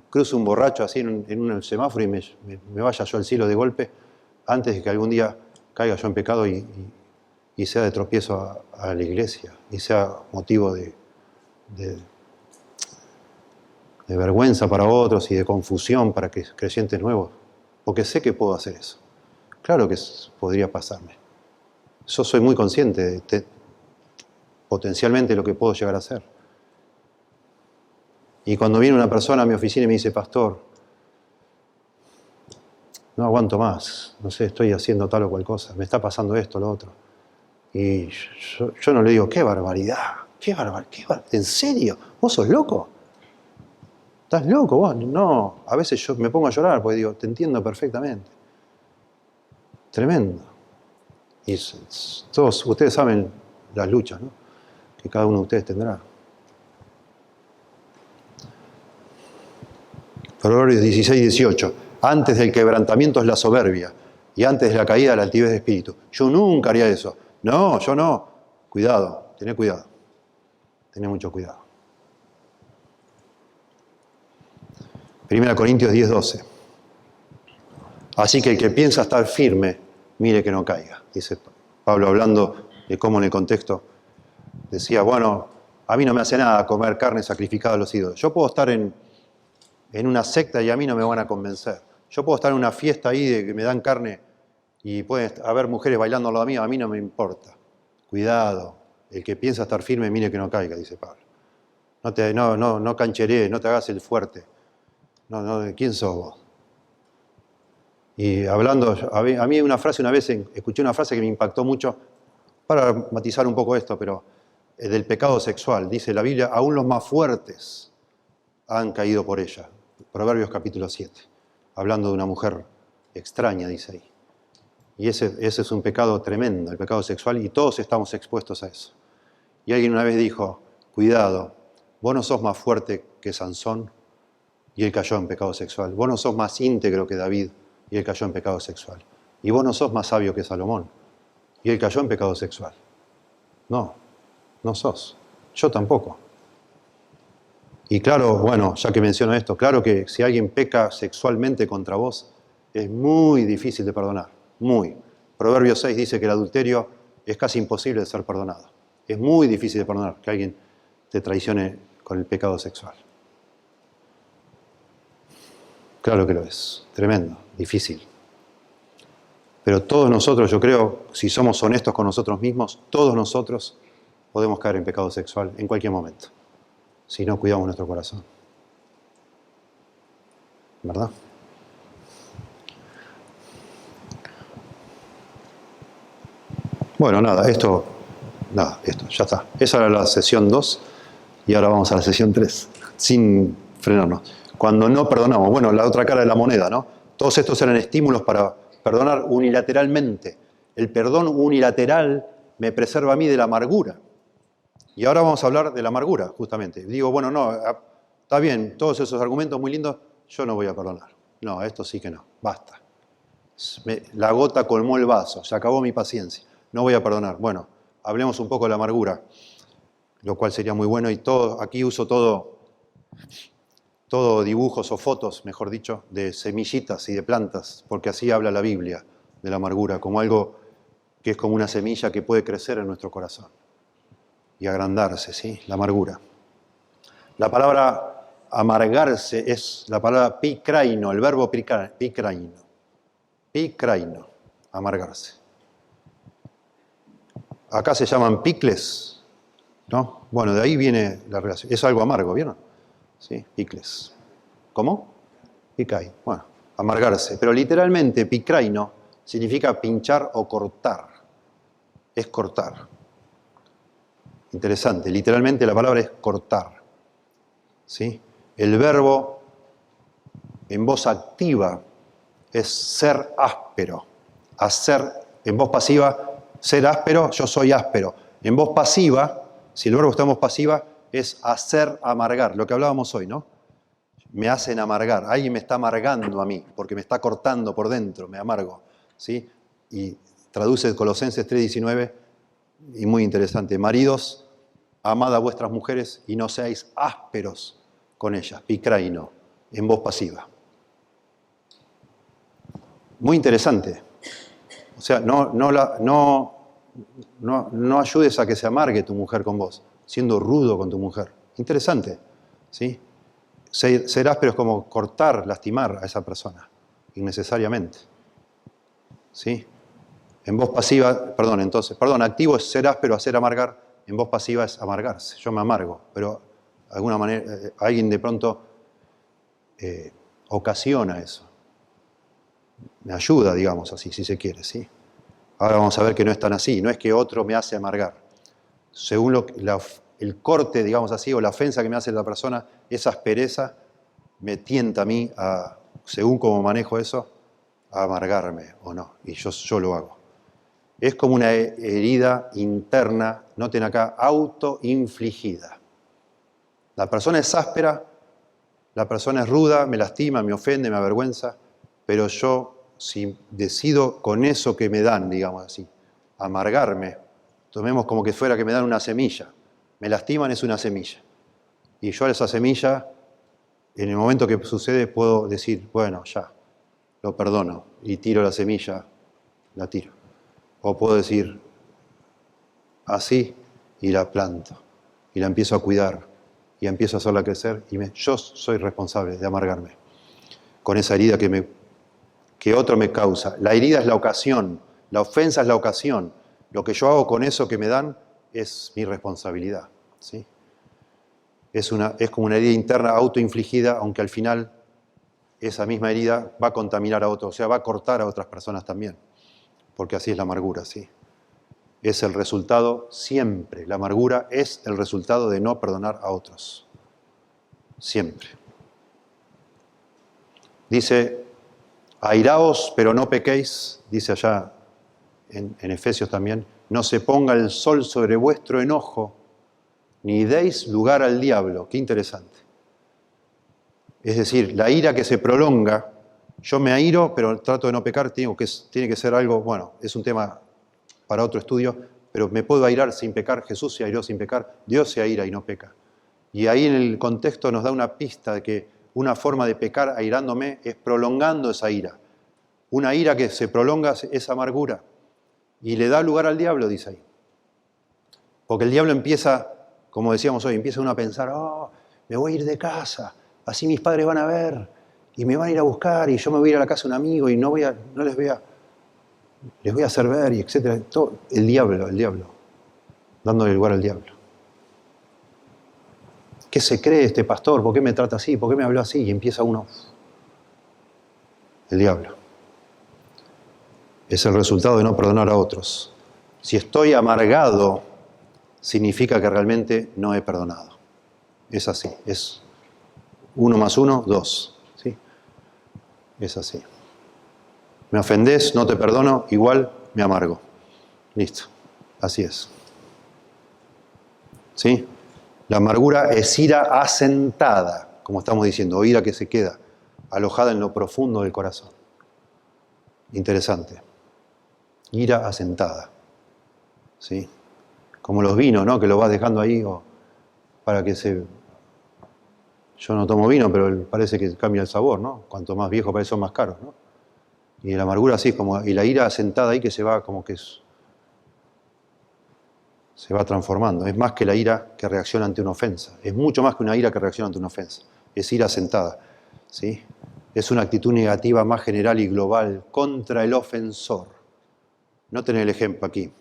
cruce un borracho así en un semáforo y me vaya yo al cielo de golpe, antes de que algún día caiga yo en pecado y sea de tropiezo a la iglesia, y sea motivo de vergüenza para otros y de confusión para creyentes nuevos, porque sé que puedo hacer eso. Claro que podría pasarme. Yo soy muy consciente de potencialmente lo que puedo llegar a hacer. Y cuando viene una persona a mi oficina y me dice, pastor, no aguanto más, no sé, estoy haciendo tal o cual cosa, me está pasando esto, lo otro. Y yo no le digo, qué barbaridad, ¿en serio? ¿Vos sos loco? ¿Estás loco vos? No, a veces yo me pongo a llorar porque digo, te entiendo perfectamente. Tremendo. Y todos ustedes saben las luchas, ¿no?, que cada uno de ustedes tendrá. Proverbios 16, 18. Antes del quebrantamiento es la soberbia y antes de la caída la altivez de espíritu. Yo nunca haría eso. No, yo no. Cuidado, tené cuidado. Tené mucho cuidado. 1 Corintios 10, 12. Así que el que piensa estar firme, mire que no caiga. Dice Pablo hablando de cómo en el contexto decía, bueno, a mí no me hace nada comer carne sacrificada a los ídolos. Yo puedo estar en una secta y a mí no me van a convencer. Yo puedo estar en una fiesta ahí de que me dan carne y puede haber mujeres bailando al lado mío, a mí no me importa. Cuidado, el que piensa estar firme, mire que no caiga, dice Pablo. No cancheré, no te hagas el fuerte. No, ¿quién sos vos? Y hablando, a mí una vez escuché una frase que me impactó mucho, para matizar un poco esto, pero del pecado sexual. Dice la Biblia, aún los más fuertes han caído por ella. Proverbios capítulo 7. Hablando de una mujer extraña, dice ahí. Y ese es un pecado tremendo, el pecado sexual, y todos estamos expuestos a eso. Y alguien una vez dijo, cuidado, vos no sos más fuerte que Sansón, y él cayó en pecado sexual. Vos no sos más íntegro que David, y él cayó en pecado sexual. Y vos no sos más sabio que Salomón, y él cayó en pecado sexual. No sos. Yo tampoco. Y claro, bueno, ya que menciono esto, claro que si alguien peca sexualmente contra vos, es muy difícil de perdonar. Muy. Proverbios 6 dice que el adulterio es casi imposible de ser perdonado. Es muy difícil de perdonar que alguien te traicione con el pecado sexual. Claro que lo es. Tremendo. Difícil. Pero todos nosotros, yo creo, si somos honestos con nosotros mismos, todos nosotros podemos caer en pecado sexual en cualquier momento, si no cuidamos nuestro corazón. ¿Verdad? Bueno, esto, ya está. Esa era la sesión 2 y ahora vamos a la sesión 3, sin frenarnos. Cuando no perdonamos, bueno, la otra cara de la moneda, ¿no? Todos estos eran estímulos para perdonar unilateralmente. El perdón unilateral me preserva a mí de la amargura. Y ahora vamos a hablar de la amargura, justamente. Digo, bueno, no, está bien, todos esos argumentos muy lindos, yo no voy a perdonar. No, esto sí que no, basta. La gota colmó el vaso, se acabó mi paciencia. No voy a perdonar. Bueno, hablemos un poco de la amargura, lo cual sería muy bueno. Y aquí uso todo dibujos o fotos, mejor dicho, de semillitas y de plantas, porque así habla la Biblia de la amargura, como algo que es como una semilla que puede crecer en nuestro corazón y agrandarse, ¿sí? La amargura. La palabra amargarse es la palabra pikraino, el verbo pikraino. Pikraino, amargarse. Acá se llaman picles, ¿no? Bueno, de ahí viene la relación. Es algo amargo, ¿vieron? ¿Sí? Picles. ¿Cómo? Picai. Bueno, amargarse. Pero literalmente, pikraino significa pinchar o cortar. Es cortar. Interesante. Literalmente la palabra es cortar. ¿Sí? El verbo en voz activa es ser áspero. Hacer, en voz pasiva, Ser áspero, yo soy áspero. En voz pasiva, si el verbo está en voz pasiva, es hacer amargar, lo que hablábamos hoy, ¿no? Me hacen amargar, alguien me está amargando a mí, porque me está cortando por dentro, me amargo, ¿sí? Y traduce Colosenses 3:19, y muy interesante, maridos, amad a vuestras mujeres y no seáis ásperos con ellas, pikraino, en voz pasiva. Muy interesante. O sea, no ayudes a que se amargue tu mujer con vos, siendo rudo con tu mujer. Interesante, ¿sí? Ser áspero es como cortar, lastimar a esa persona, innecesariamente. ¿Sí? En voz pasiva, activo es ser áspero, hacer amargar, en voz pasiva es amargarse. Yo me amargo, pero de alguna manera alguien de pronto ocasiona eso. Me ayuda, digamos así, si se quiere, ¿sí? Ahora vamos a ver que no es tan así, no es que otro me hace amargar. Según el corte, digamos así, o la ofensa que me hace la persona, esa aspereza me tienta a mí, según cómo manejo eso, a amargarme o no, y yo lo hago. Es como una herida interna, noten acá, autoinfligida. La persona es áspera, la persona es ruda, me lastima, me ofende, me avergüenza, pero yo, si decido con eso que me dan, digamos así, amargarme, tomemos como que fuera que me dan una semilla, me lastiman, es una semilla. Y yo a esa semilla, en el momento que sucede, puedo decir, bueno, ya, lo perdono, y tiro la semilla, la tiro. O puedo decir, así, y la planto, y la empiezo a cuidar, y empiezo a hacerla crecer, y yo soy responsable de amargarme con esa herida que otro me causa. La herida es la ocasión, la ofensa es la ocasión. Lo que yo hago con eso que me dan es mi responsabilidad, ¿sí? Es como una herida interna autoinfligida, aunque al final esa misma herida va a contaminar a otros, o sea, va a cortar a otras personas también, porque así es la amargura, ¿sí? Es el resultado siempre, la amargura es el resultado de no perdonar a otros, siempre. Dice, airaos, pero no pequéis, dice allá en Efesios también, no se ponga el sol sobre vuestro enojo, ni deis lugar al diablo. Qué interesante. Es decir, la ira que se prolonga, yo me airo, pero trato de no pecar, tiene que ser algo, bueno, es un tema para otro estudio, pero me puedo airar sin pecar, Jesús se airó sin pecar, Dios se aira y no peca. Y ahí en el contexto nos da una pista de que una forma de pecar airándome es prolongando esa ira. Una ira que se prolonga es amargura. Y le da lugar al diablo, dice ahí. Porque el diablo empieza, como decíamos hoy, empieza uno a pensar, me voy a ir de casa, así mis padres van a ver, y me van a ir a buscar, y yo me voy a ir a la casa de un amigo, y les voy a hacer ver, y etcétera. Todo, el diablo, dándole lugar al diablo. ¿Qué se cree este pastor? ¿Por qué me trata así? ¿Por qué me habló así? Y empieza uno. El diablo. Es el resultado de no perdonar a otros. Si estoy amargado, significa que realmente no he perdonado. Es así. Es 1 más 1, 2. ¿Sí? Es así. Me ofendés, no te perdono, igual me amargo. Listo. Así es. ¿Sí? La amargura es ira asentada, como estamos diciendo, o ira que se queda alojada en lo profundo del corazón. Interesante. Ira asentada. ¿Sí? Como los vinos, ¿no? Que lo vas dejando ahí para que se... Yo no tomo vino, pero parece que cambia el sabor, ¿no? Cuanto más viejo parece son más caros, ¿no? Y la amargura así es como... Y la ira asentada ahí que se va como que se va transformando. Es más que la ira que reacciona ante una ofensa. Es mucho más que una ira que reacciona ante una ofensa. Es ira asentada, ¿sí? Es una actitud negativa más general y global contra el ofensor. Noten el ejemplo aquí.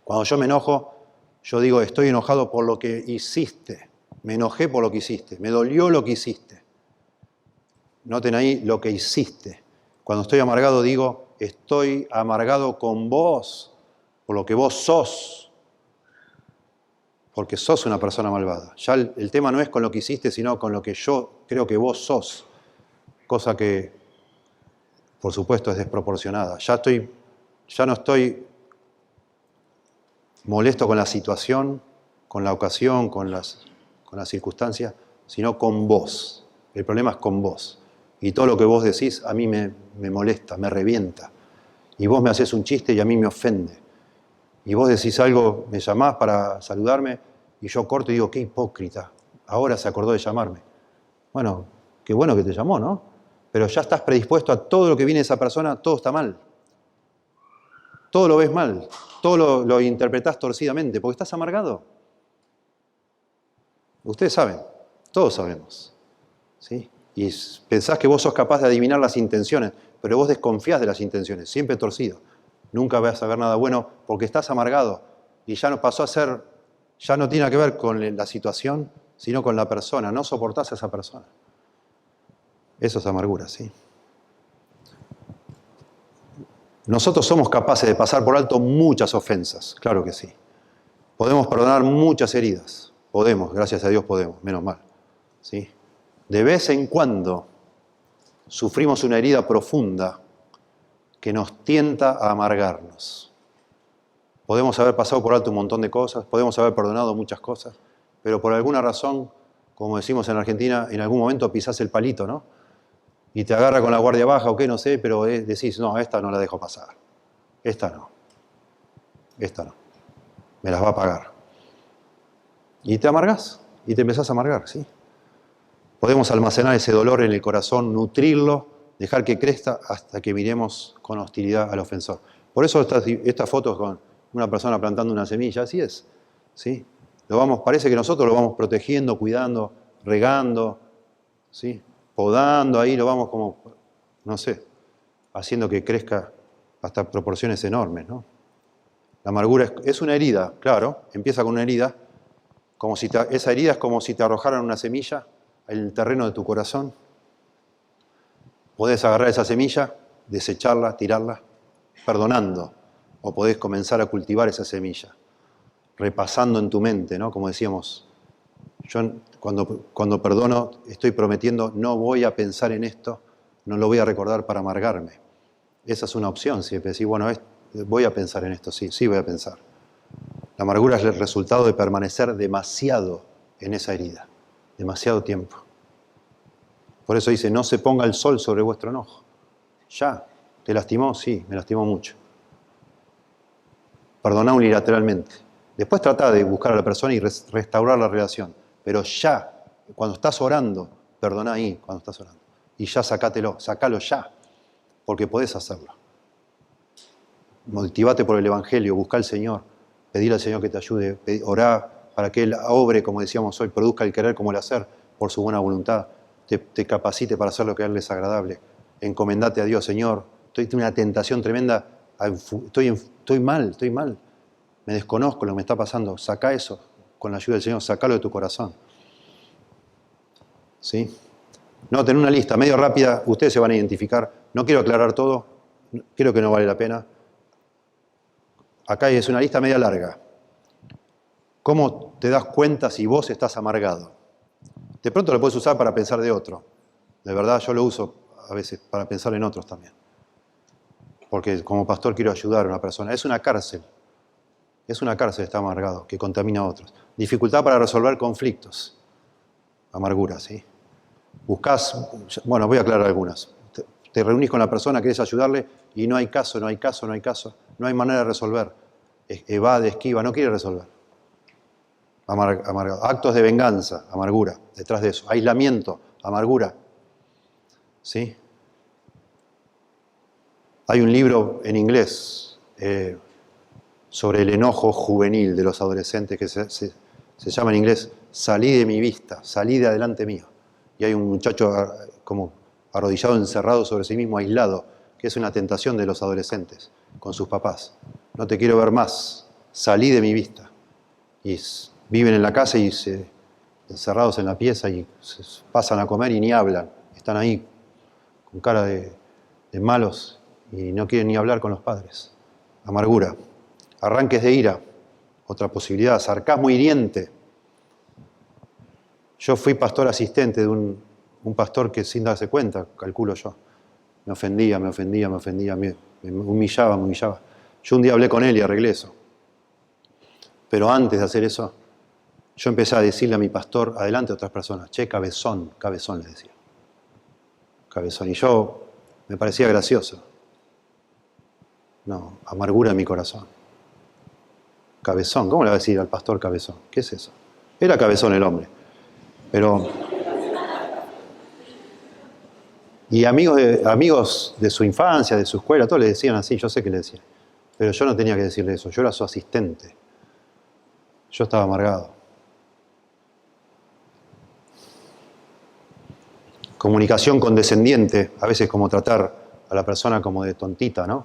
Cuando yo me enojo, yo digo, estoy enojado por lo que hiciste. Me enojé por lo que hiciste. Me dolió lo que hiciste. Noten ahí lo que hiciste. Cuando estoy amargado digo, estoy amargado con vos por lo que vos sos. Porque sos una persona malvada. Ya el tema no es con lo que hiciste, sino con lo que yo creo que vos sos. Cosa que, por supuesto, es desproporcionada. Ya no estoy molesto con la situación, con la ocasión, con las circunstancias, sino con vos. El problema es con vos. Y todo lo que vos decís a mí me molesta, me revienta. Y vos me haces un chiste y a mí me ofende. Y vos decís algo, me llamás para saludarme y yo corto y digo, qué hipócrita. Ahora se acordó de llamarme. Bueno, qué bueno que te llamó, ¿no? Pero ya estás predispuesto a todo lo que viene de esa persona, todo está mal. Todo lo ves mal, todo lo interpretás torcidamente, porque estás amargado. Ustedes saben, todos sabemos, ¿sí? Y pensás que vos sos capaz de adivinar las intenciones, pero vos desconfías de las intenciones, siempre torcido. Nunca vas a ver nada bueno porque estás amargado y ya no pasó a ser, ya no tiene que ver con la situación, sino con la persona. No soportás a esa persona. Eso es amargura, ¿sí? Nosotros somos capaces de pasar por alto muchas ofensas, claro que sí. Podemos perdonar muchas heridas. Podemos, gracias a Dios podemos, menos mal, ¿sí? De vez en cuando sufrimos una herida profunda que nos tienta a amargarnos. Podemos haber pasado por alto un montón de cosas, podemos haber perdonado muchas cosas, pero por alguna razón, como decimos en Argentina, en algún momento pisás el palito, ¿no? Y te agarra con la guardia baja o qué, no sé, pero decís, no, esta no la dejo pasar. Esta no. Me las va a pagar. Y te amargás, y te empezás a amargar, ¿sí? Podemos almacenar ese dolor en el corazón, nutrirlo, dejar que crezca hasta que miremos con hostilidad al ofensor. Por eso estas fotos con una persona plantando una semilla, así es, ¿sí? Parece que nosotros lo vamos protegiendo, cuidando, regando, ¿sí? Podando ahí, lo vamos como, no sé, haciendo que crezca hasta proporciones enormes, ¿no? La amargura es una herida, claro, empieza con una herida, esa herida es como si te arrojaran una semilla en el terreno de tu corazón. Podés agarrar esa semilla, desecharla, tirarla, perdonando, o podés comenzar a cultivar esa semilla, repasando en tu mente, ¿no? Como decíamos, yo cuando perdono estoy prometiendo, no voy a pensar en esto, no lo voy a recordar para amargarme. Esa es una opción, si decís, bueno, voy a pensar en esto, sí voy a pensar. La amargura es el resultado de permanecer demasiado en esa herida, demasiado tiempo. Por eso dice, no se ponga el sol sobre vuestro enojo. Ya, ¿te lastimó? Sí, me lastimó mucho. Perdoná unilateralmente. Después trata de buscar a la persona y restaurar la relación. Pero ya, cuando estás orando, perdoná ahí cuando estás orando. Y ya sacalo ya, porque podés hacerlo. Motivate por el Evangelio, busca al Señor, pedir al Señor que te ayude, orá para que Él obre, como decíamos hoy, produzca el querer como el hacer, por su buena voluntad, te capacite para hacer lo que a Él es agradable. Encomendate a Dios, Señor, tengo una tentación tremenda, estoy mal, me desconozco lo que me está pasando, sacá eso, con la ayuda del Señor, sacalo de tu corazón. ¿Sí? No, tener una lista medio rápida, ustedes se van a identificar, no quiero aclarar todo, creo que no vale la pena. Acá es una lista media larga. ¿Cómo te das cuenta si vos estás amargado? De pronto lo puedes usar para pensar de otro. De verdad yo lo uso a veces para pensar en otros también. Porque como pastor quiero ayudar a una persona. Es una cárcel estar amargado, que contamina a otros. Dificultad para resolver conflictos. Amargura, ¿sí? Buscás, bueno, voy a aclarar algunas. Te reunís con la persona, querés ayudarle y no hay caso, no hay manera de resolver. Evade, esquiva, no quiere resolver. Amargado. Actos de venganza, amargura, detrás de eso. Aislamiento, amargura. ¿Sí? Hay un libro en inglés sobre el enojo juvenil de los adolescentes que se llama en inglés Salí de mi vista, salí de adelante mío. Y hay un muchacho como arrodillado, encerrado sobre sí mismo, aislado, que es una tentación de los adolescentes con sus papás. No te quiero ver más, salí de mi vista. Y viven en la casa y encerrados en la pieza y se pasan a comer y ni hablan. Están ahí con cara de malos y no quieren ni hablar con los padres. Amargura. Arranques de ira. Otra posibilidad. Sarcasmo hiriente. Yo fui pastor asistente de un pastor que sin darse cuenta, calculo yo, me ofendía, me humillaba. Yo un día hablé con él y arreglé eso. Pero antes de hacer eso, yo empecé a decirle a mi pastor, adelante a otras personas, che, cabezón, cabezón le decía. Cabezón. Y yo me parecía gracioso. No, amargura en mi corazón. Cabezón, ¿cómo le va a decir al pastor cabezón? ¿Qué es eso? Era cabezón el hombre. Pero... Y amigos de su infancia, de su escuela, todos le decían así, yo sé que le decían. Pero yo no tenía que decirle eso, yo era su asistente. Yo estaba amargado. Comunicación condescendiente, a veces como tratar a la persona como de tontita, ¿no?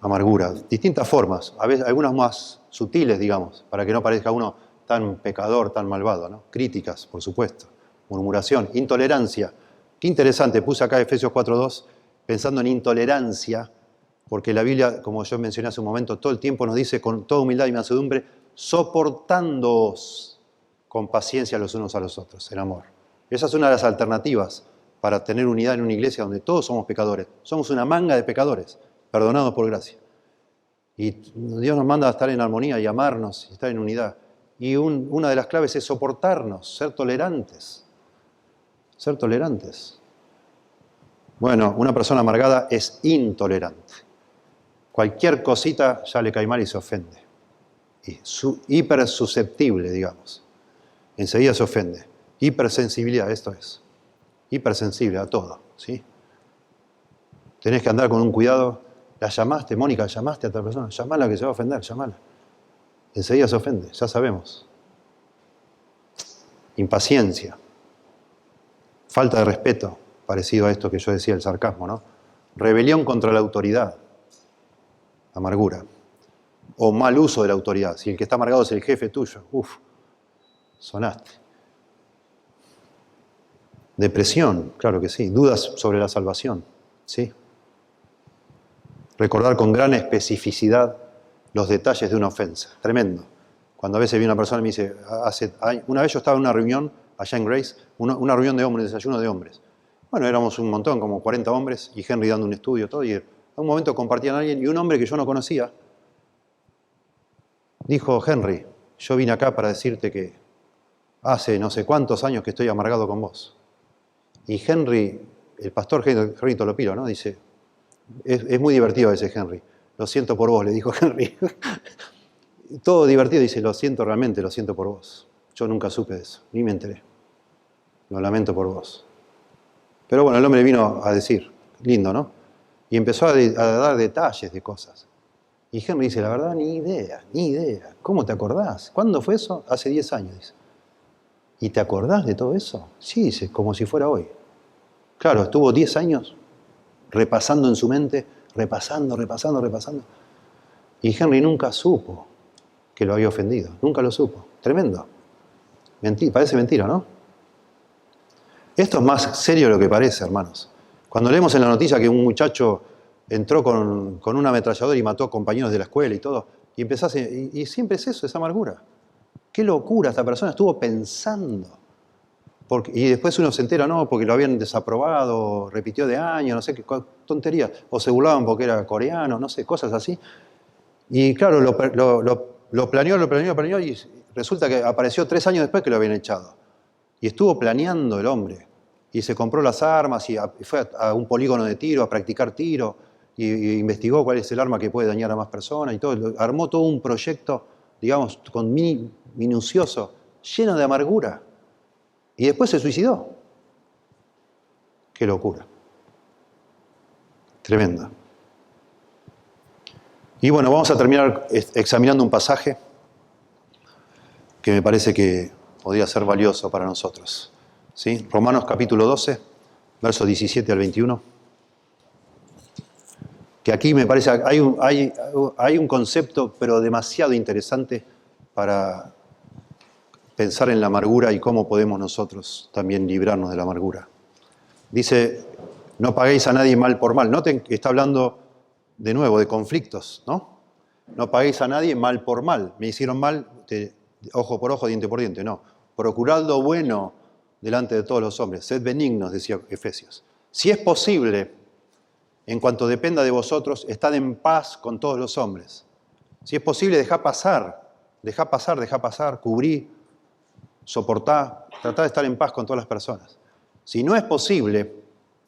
Amargura, distintas formas, a veces algunas más sutiles, digamos, para que no parezca uno tan pecador, tan malvado, ¿no? Críticas, por supuesto, murmuración, intolerancia. Qué interesante, puse acá Efesios 4:2, pensando en intolerancia, porque la Biblia, como yo mencioné hace un momento, todo el tiempo nos dice con toda humildad y mansedumbre, soportándoos con paciencia los unos a los otros, en amor. Esa es una de las alternativas para tener unidad en una iglesia donde todos somos pecadores. Somos una manga de pecadores, perdonados por gracia. Y Dios nos manda a estar en armonía y amarnos y estar en unidad. Y una de las claves es soportarnos, ser tolerantes. Ser tolerantes. Bueno, una persona amargada es intolerante. Cualquier cosita ya le cae mal y se ofende. Y hipersusceptible, digamos. Enseguida se ofende. Hipersensibilidad, esto es. Hipersensible a todo, ¿sí? Tenés que andar con un cuidado. La llamaste, Mónica, llamaste a otra persona. Llamala que se va a ofender, llamala. Enseguida se ofende, ya sabemos. Impaciencia. Falta de respeto, parecido a esto que yo decía, el sarcasmo, ¿no? Rebelión contra la autoridad. Amargura. O mal uso de la autoridad. Si el que está amargado es el jefe tuyo, sonaste. Depresión, claro que sí. Dudas sobre la salvación, ¿sí? Recordar con gran especificidad los detalles de una ofensa. Tremendo. Cuando a veces viene una persona y me dice, una vez yo estaba en una reunión allá en Grace, una reunión de hombres, desayuno de hombres. Bueno, éramos un montón, como 40 hombres, y Henry dando un estudio, todo, y en un momento compartían a alguien, y un hombre que yo no conocía, dijo, Henry, yo vine acá para decirte que hace no sé cuántos años que estoy amargado con vos. Y Henry, el pastor Henry Tolopiro, ¿no? Dice, es muy divertido ese Henry, lo siento por vos, le dijo Henry. Todo divertido, dice, lo siento realmente, lo siento por vos. Yo nunca supe de eso, ni me enteré. Lo lamento por vos. Pero bueno, el hombre vino a decir, lindo, ¿no? Y empezó a dar detalles de cosas. Y Henry dice, la verdad, ni idea, ni idea. ¿Cómo te acordás? ¿Cuándo fue eso? Hace 10 años, dice. ¿Y te acordás de todo eso? Sí, dice, como si fuera hoy. Claro, estuvo 10 años repasando en su mente, repasando. Y Henry nunca supo que lo había ofendido. Nunca lo supo. Tremendo. Parece mentira, ¿no? Esto es más serio de lo que parece, hermanos. Cuando leemos en la noticia que un muchacho entró con un ametrallador y mató a compañeros de la escuela y todo, y siempre es eso, esa amargura. Qué locura, esta persona estuvo pensando. Y después uno se entera, no, porque lo habían desaprobado, repitió de año, no sé qué tontería. O se burlaban porque era coreano, no sé, cosas así. Y claro, lo planeó y resulta que apareció 3 años después que lo habían echado. Y estuvo planeando el hombre. Y se compró las armas y fue a un polígono de tiro a practicar tiro y investigó cuál es el arma que puede dañar a más personas y todo. Armó todo un proyecto, digamos, minucioso, lleno de amargura. Y después se suicidó. Qué locura. Tremenda. Y bueno, vamos a terminar examinando un pasaje que me parece que podría ser valioso para nosotros. ¿Sí? Romanos capítulo 12, versos 17 al 21. Que aquí me parece que hay un concepto, pero demasiado interesante para pensar en la amargura y cómo podemos nosotros también librarnos de la amargura. Dice, no paguéis a nadie mal por mal. Noten que está hablando de nuevo de conflictos, ¿no? No paguéis a nadie mal por mal. Me hicieron mal, ojo por ojo, diente por diente. No. Procurad lo bueno delante de todos los hombres. Sed benignos, decía Efesios. Si es posible, en cuanto dependa de vosotros, estad en paz con todos los hombres. Si es posible, dejad pasar Dejá pasar, cubrí, soportá, tratá de estar en paz con todas las personas. Si no es posible,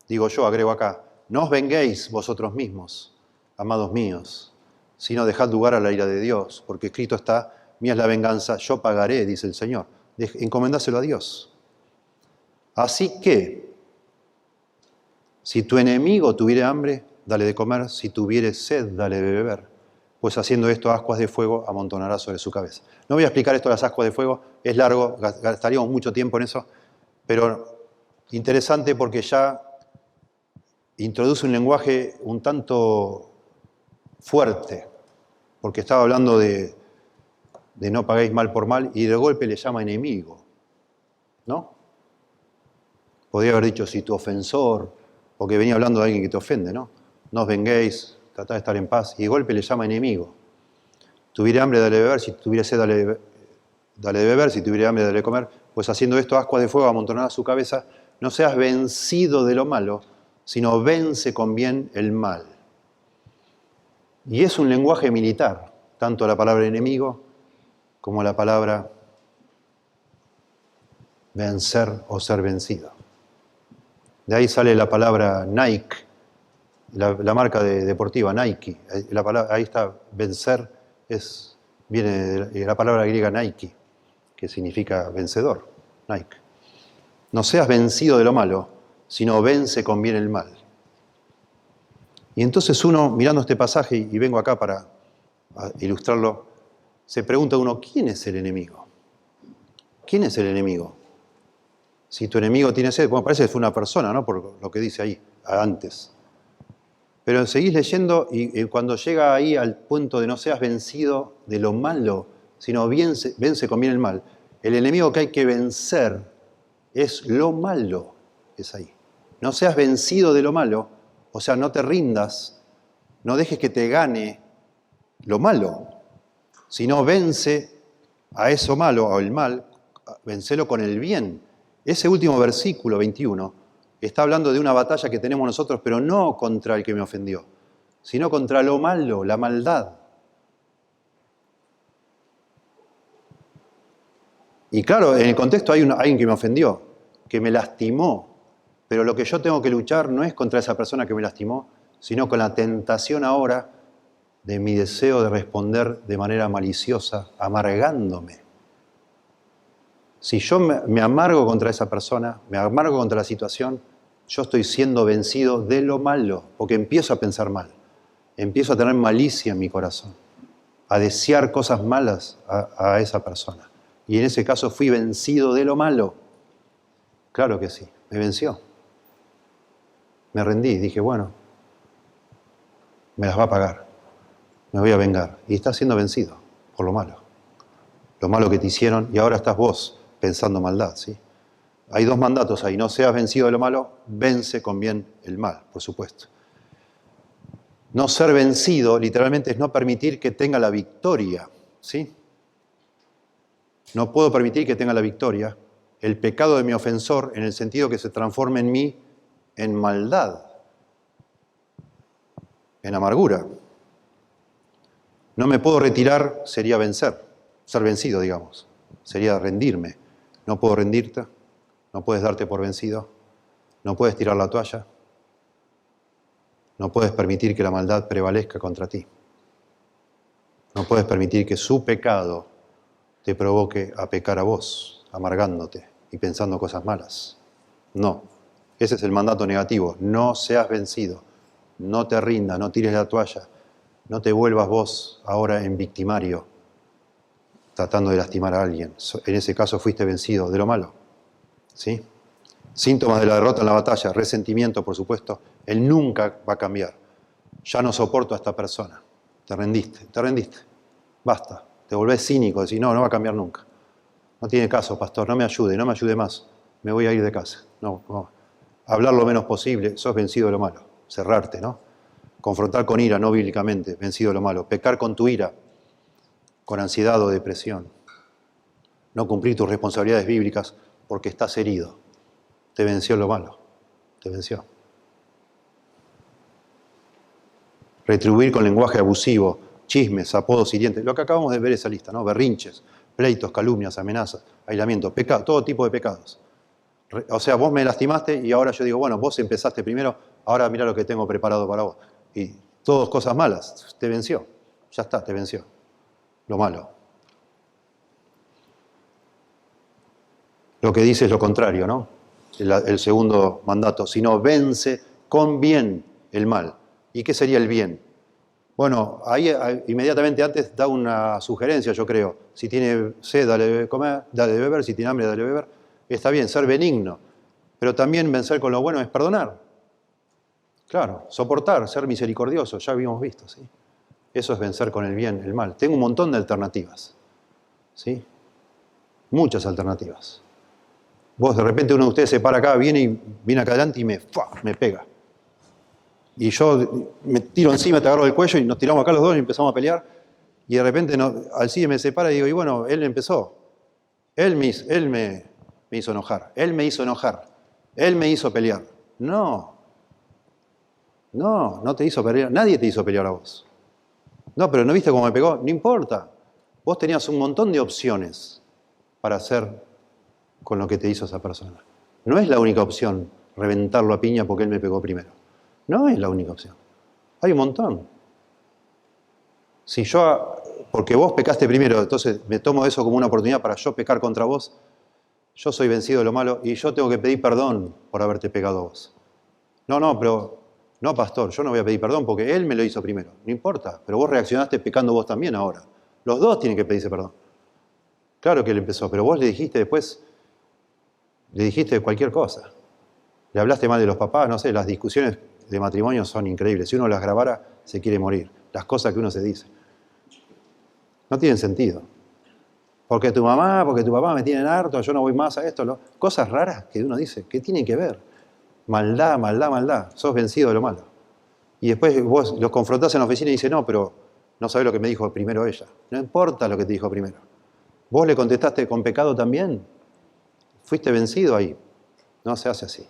digo yo, agrego acá, no os venguéis vosotros mismos, amados míos, sino dejad lugar a la ira de Dios, porque escrito está, mía es la venganza, yo pagaré, dice el Señor. Encomendáselo a Dios. Así que, si tu enemigo tuviere hambre, dale de comer, si tuviere sed, dale de beber, pues haciendo esto, ascuas de fuego amontonará sobre su cabeza. No voy a explicar esto de las ascuas de fuego, es largo, gastaríamos mucho tiempo en eso, pero interesante porque ya introduce un lenguaje un tanto fuerte, porque estaba hablando de no paguéis mal por mal, y de golpe le llama enemigo, ¿no? Podría haber dicho si tu ofensor, porque venía hablando de alguien que te ofende, ¿no? No os venguéis, tratad de estar en paz, y de golpe le llama enemigo. Tuviera hambre, dale de beber, si tuviera sed, dale de beber, si tuviera hambre, dale de comer, pues haciendo esto, ascuas de fuego amontonará su cabeza, no seas vencido de lo malo, sino vence con bien el mal. Y es un lenguaje militar, tanto la palabra enemigo como la palabra vencer o ser vencido. De ahí sale la palabra Nike, la marca deportiva, Nike. Ahí está, vencer, viene de la palabra griega Nike, que significa vencedor, Nike. No seas vencido de lo malo, sino vence con bien el mal. Y entonces uno, mirando este pasaje, y vengo acá para ilustrarlo, se pregunta uno, ¿quién es el enemigo? ¿Quién es el enemigo? Si tu enemigo tiene sed, bueno, parece que fue una persona, ¿no? Por lo que dice ahí, antes. Pero seguís leyendo y cuando llega ahí al punto de no seas vencido de lo malo, sino vence con bien el mal, el enemigo que hay que vencer es lo malo, es ahí. No seas vencido de lo malo, o sea, no te rindas, no dejes que te gane lo malo, sino vence a eso malo, o el mal, vencelo con el bien. Ese último versículo 21 está hablando de una batalla que tenemos nosotros, pero no contra el que me ofendió, sino contra lo malo, la maldad. Y claro, en el contexto hay alguien que me ofendió, que me lastimó, pero lo que yo tengo que luchar no es contra esa persona que me lastimó, sino con la tentación ahora de mi deseo de responder de manera maliciosa, amargándome. Si yo me amargo contra esa persona, me amargo contra la situación, yo estoy siendo vencido de lo malo, porque empiezo a pensar mal, empiezo a tener malicia en mi corazón, a desear cosas malas a esa persona. Y en ese caso fui vencido de lo malo. Claro que sí, me venció. Me rendí, dije, bueno, me las va a pagar, me voy a vengar. Y estás siendo vencido por lo malo que te hicieron, y ahora estás vos pensando maldad, ¿sí? Hay dos mandatos ahí, no seas vencido de lo malo, vence con bien el mal, por supuesto. No ser vencido, literalmente, es no permitir que tenga la victoria, ¿sí? No puedo permitir que tenga la victoria el pecado de mi ofensor en el sentido que se transforme en mí en maldad, en amargura. No me puedo retirar, sería vencer, ser vencido, digamos, sería rendirme. No puedo rendirte, no puedes darte por vencido, no puedes tirar la toalla, no puedes permitir que la maldad prevalezca contra ti. No puedes permitir que su pecado te provoque a pecar a vos, amargándote y pensando cosas malas. No, ese es el mandato negativo. No seas vencido, no te rindas, no tires la toalla, no te vuelvas vos ahora en victimario, tratando de lastimar a alguien. En ese caso fuiste vencido de lo malo, ¿sí? Síntomas de la derrota en la batalla, resentimiento, por supuesto. Él nunca va a cambiar. Ya no soporto a esta persona. Te rendiste. Basta. Te volvés cínico, decís, no va a cambiar nunca. No tiene caso, pastor, no me ayude más. Me voy a ir de casa. No. Hablar lo menos posible, sos vencido de lo malo. Cerrarte, ¿no? Confrontar con ira, no bíblicamente, vencido de lo malo. Pecar con tu ira, con ansiedad o depresión. No cumplir tus responsabilidades bíblicas porque estás herido. Te venció lo malo, te venció. Retribuir con lenguaje abusivo. chismes, apodos hirientes, lo que acabamos de ver esa lista, ¿no? Berrinches, pleitos, calumnias, amenazas, aislamiento, pecado, todo tipo de pecados. O sea, vos me lastimaste y ahora yo digo, bueno, vos empezaste primero, ahora mira lo que tengo preparado para vos. Y todas cosas malas, te venció. Ya está, te venció. Lo malo. Lo que dice es lo contrario, ¿no? El segundo mandato, sino vence con bien el mal. ¿Y qué sería el bien? Bueno, ahí inmediatamente antes da una sugerencia, yo creo. Si tiene sed, dale de comer, dale de beber. Si tiene hambre, dale de beber. Está bien, ser benigno. Pero también vencer con lo bueno es perdonar. Claro, soportar, ser misericordioso, ya habíamos visto, ¿sí? Eso es vencer con el bien, el mal. Tengo un montón de alternativas, ¿sí? Muchas alternativas. Vos de repente uno de ustedes se para acá, viene acá adelante y me pega. Y yo me tiro encima, te agarro del cuello y nos tiramos acá los dos y empezamos a pelear. Y de repente Alcide me separa y digo, y bueno, él empezó. Él me hizo enojar. Él me hizo enojar. Él me hizo pelear. No te hizo pelear. Nadie te hizo pelear a vos. No, pero ¿no viste cómo me pegó? No importa. Vos tenías un montón de opciones para hacer con lo que te hizo esa persona. No es la única opción reventarlo a piña porque él me pegó primero. No es la única opción. Hay un montón. Si porque vos pecaste primero, entonces me tomo eso como una oportunidad para yo pecar contra vos, yo soy vencido de lo malo y yo tengo que pedir perdón por haberte pegado a vos. No, pastor, yo no voy a pedir perdón porque él me lo hizo primero. No importa, pero vos reaccionaste pecando vos también ahora. Los dos tienen que pedirse perdón. Claro que él empezó, pero vos le dijiste cualquier cosa. Le hablaste mal de los papás, no sé, las discusiones de matrimonio son increíbles. Si uno las grabara, se quiere morir. Las cosas que uno se dice. No tienen sentido. Porque tu papá me tienen harto, yo no voy más a esto. Cosas raras que uno dice, ¿qué tienen que ver? Maldad. Sos vencido de lo malo. Y después vos los confrontás en la oficina y dices, no, pero no sabés lo que me dijo primero ella. No importa lo que te dijo primero. Vos le contestaste con pecado también. Fuiste vencido ahí. No se hace así.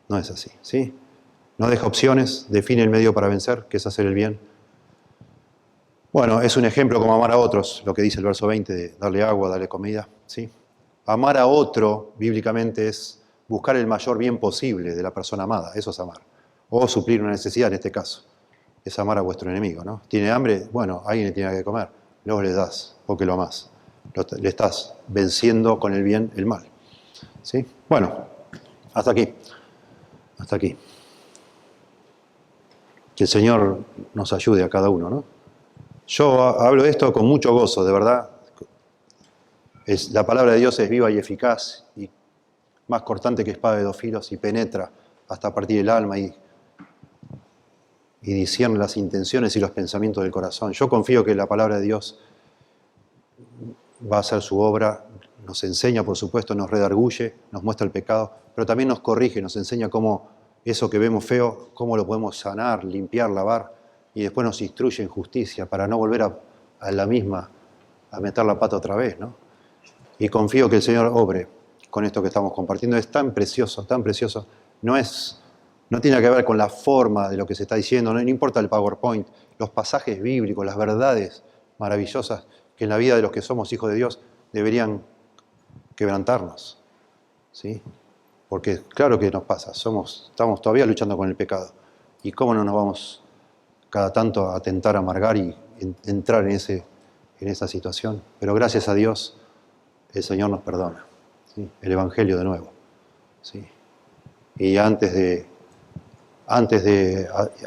No es así, ¿sí? No deja opciones, define el medio para vencer, que es hacer el bien. Bueno, es un ejemplo como amar a otros, lo que dice el verso 20 de darle agua, darle comida, ¿sí? Amar a otro, bíblicamente, es buscar el mayor bien posible de la persona amada, eso es amar. O suplir una necesidad en este caso, es amar a vuestro enemigo, ¿no? ¿Tiene hambre? Bueno, alguien le tiene que comer, luego le das, porque lo amás. Le estás venciendo con el bien el mal, ¿sí? Bueno, hasta aquí. Que el Señor nos ayude a cada uno, ¿no? Yo hablo de esto con mucho gozo, de verdad. La palabra de Dios es viva y eficaz y más cortante que espada de dos filos y penetra hasta partir el alma y discierne las intenciones y los pensamientos del corazón. Yo confío que la palabra de Dios va a hacer su obra, nos enseña, por supuesto, nos redarguye, nos muestra el pecado, pero también nos corrige, nos enseña cómo eso que vemos feo, cómo lo podemos sanar, limpiar, lavar, y después nos instruye en justicia para no volver a la misma, a meter la pata otra vez, ¿no? Y confío que el Señor obre con esto que estamos compartiendo. Es tan precioso, no tiene que ver con la forma de lo que se está diciendo, no importa el PowerPoint, los pasajes bíblicos, las verdades maravillosas que en la vida de los que somos hijos de Dios deberían quebrantarnos, ¿sí? Porque claro que nos pasa, estamos todavía luchando con el pecado. ¿Y cómo no nos vamos cada tanto a tentar amargar y entrar en esa situación? Pero gracias a Dios, el Señor nos perdona, ¿sí? El Evangelio de nuevo, ¿sí? Y antes de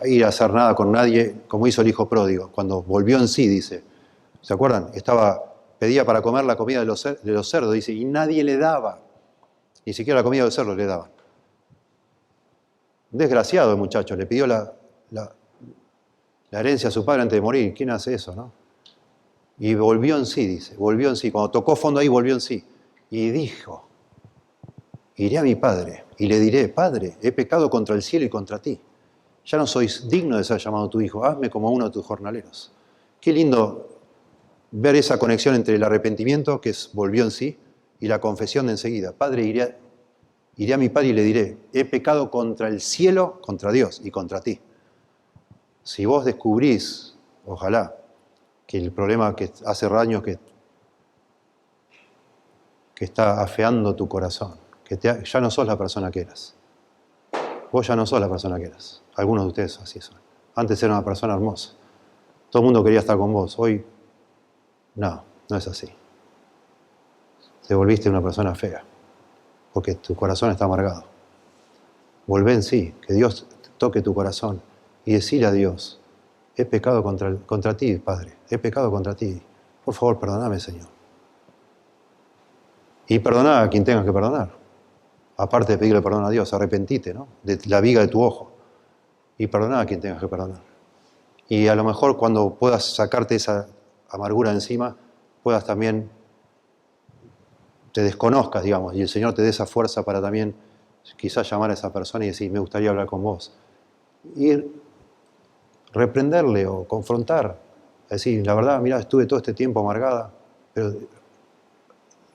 ir a hacer nada con nadie, como hizo el hijo pródigo, cuando volvió en sí, dice, ¿se acuerdan? Pedía para comer la comida de los cerdos, dice, y nadie le daba. Ni siquiera la comida de los cerdos le daban. Un desgraciado el muchacho, le pidió la herencia a su padre antes de morir. ¿Quién hace eso, no? Y volvió en sí, dice, volvió en sí. Cuando tocó fondo ahí, volvió en sí. Y dijo, iré a mi padre y le diré, Padre, he pecado contra el cielo y contra ti. Ya no sois digno de ser llamado tu hijo, hazme como uno de tus jornaleros. Qué lindo ver esa conexión entre el arrepentimiento, que es volvió en sí, y la confesión de enseguida. Padre, iré a mi padre y le diré, he pecado contra el cielo, contra Dios y contra ti. Si vos descubrís Ojalá que el problema que hace años que está afeando tu corazón, que ya no sos la persona que eras. Vos ya no sos la persona que eras. Algunos de ustedes así son. Antes era una persona hermosa. Todo el mundo quería estar con vos. Hoy, no es así. Te volviste una persona fea, porque tu corazón está amargado. Volvé en sí, que Dios toque tu corazón y decirle a Dios: he pecado contra ti, Padre, he pecado contra ti. Por favor, perdóname, Señor. Y perdoná a quien tengas que perdonar. Aparte de pedirle perdón a Dios, arrepentite, ¿no? De la viga de tu ojo. Y perdoná a quien tengas que perdonar. Y a lo mejor cuando puedas sacarte esa amargura encima, puedas también, te desconozcas, digamos, y el Señor te dé esa fuerza para también quizás llamar a esa persona y decir: me gustaría hablar con vos. Y reprenderle o confrontar. Decir: la verdad, mira, estuve todo este tiempo amargada, pero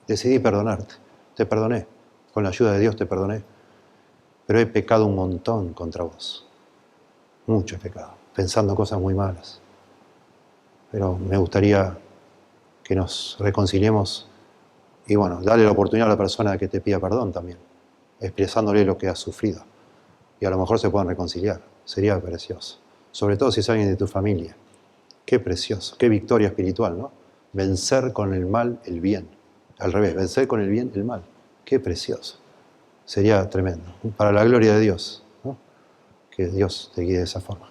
decidí perdonarte. Te perdoné. Con la ayuda de Dios te perdoné. Pero he pecado un montón contra vos. Mucho he pecado. Pensando cosas muy malas. Pero me gustaría que nos reconciliemos y, bueno, darle la oportunidad a la persona que te pida perdón también, expresándole lo que has sufrido. Y a lo mejor se puedan reconciliar. Sería precioso. Sobre todo si es alguien de tu familia. Qué precioso, qué victoria espiritual, ¿no? Vencer con el mal el bien. Al revés, vencer con el bien el mal. Qué precioso. Sería tremendo. Para la gloria de Dios, ¿no? Que Dios te guíe de esa forma.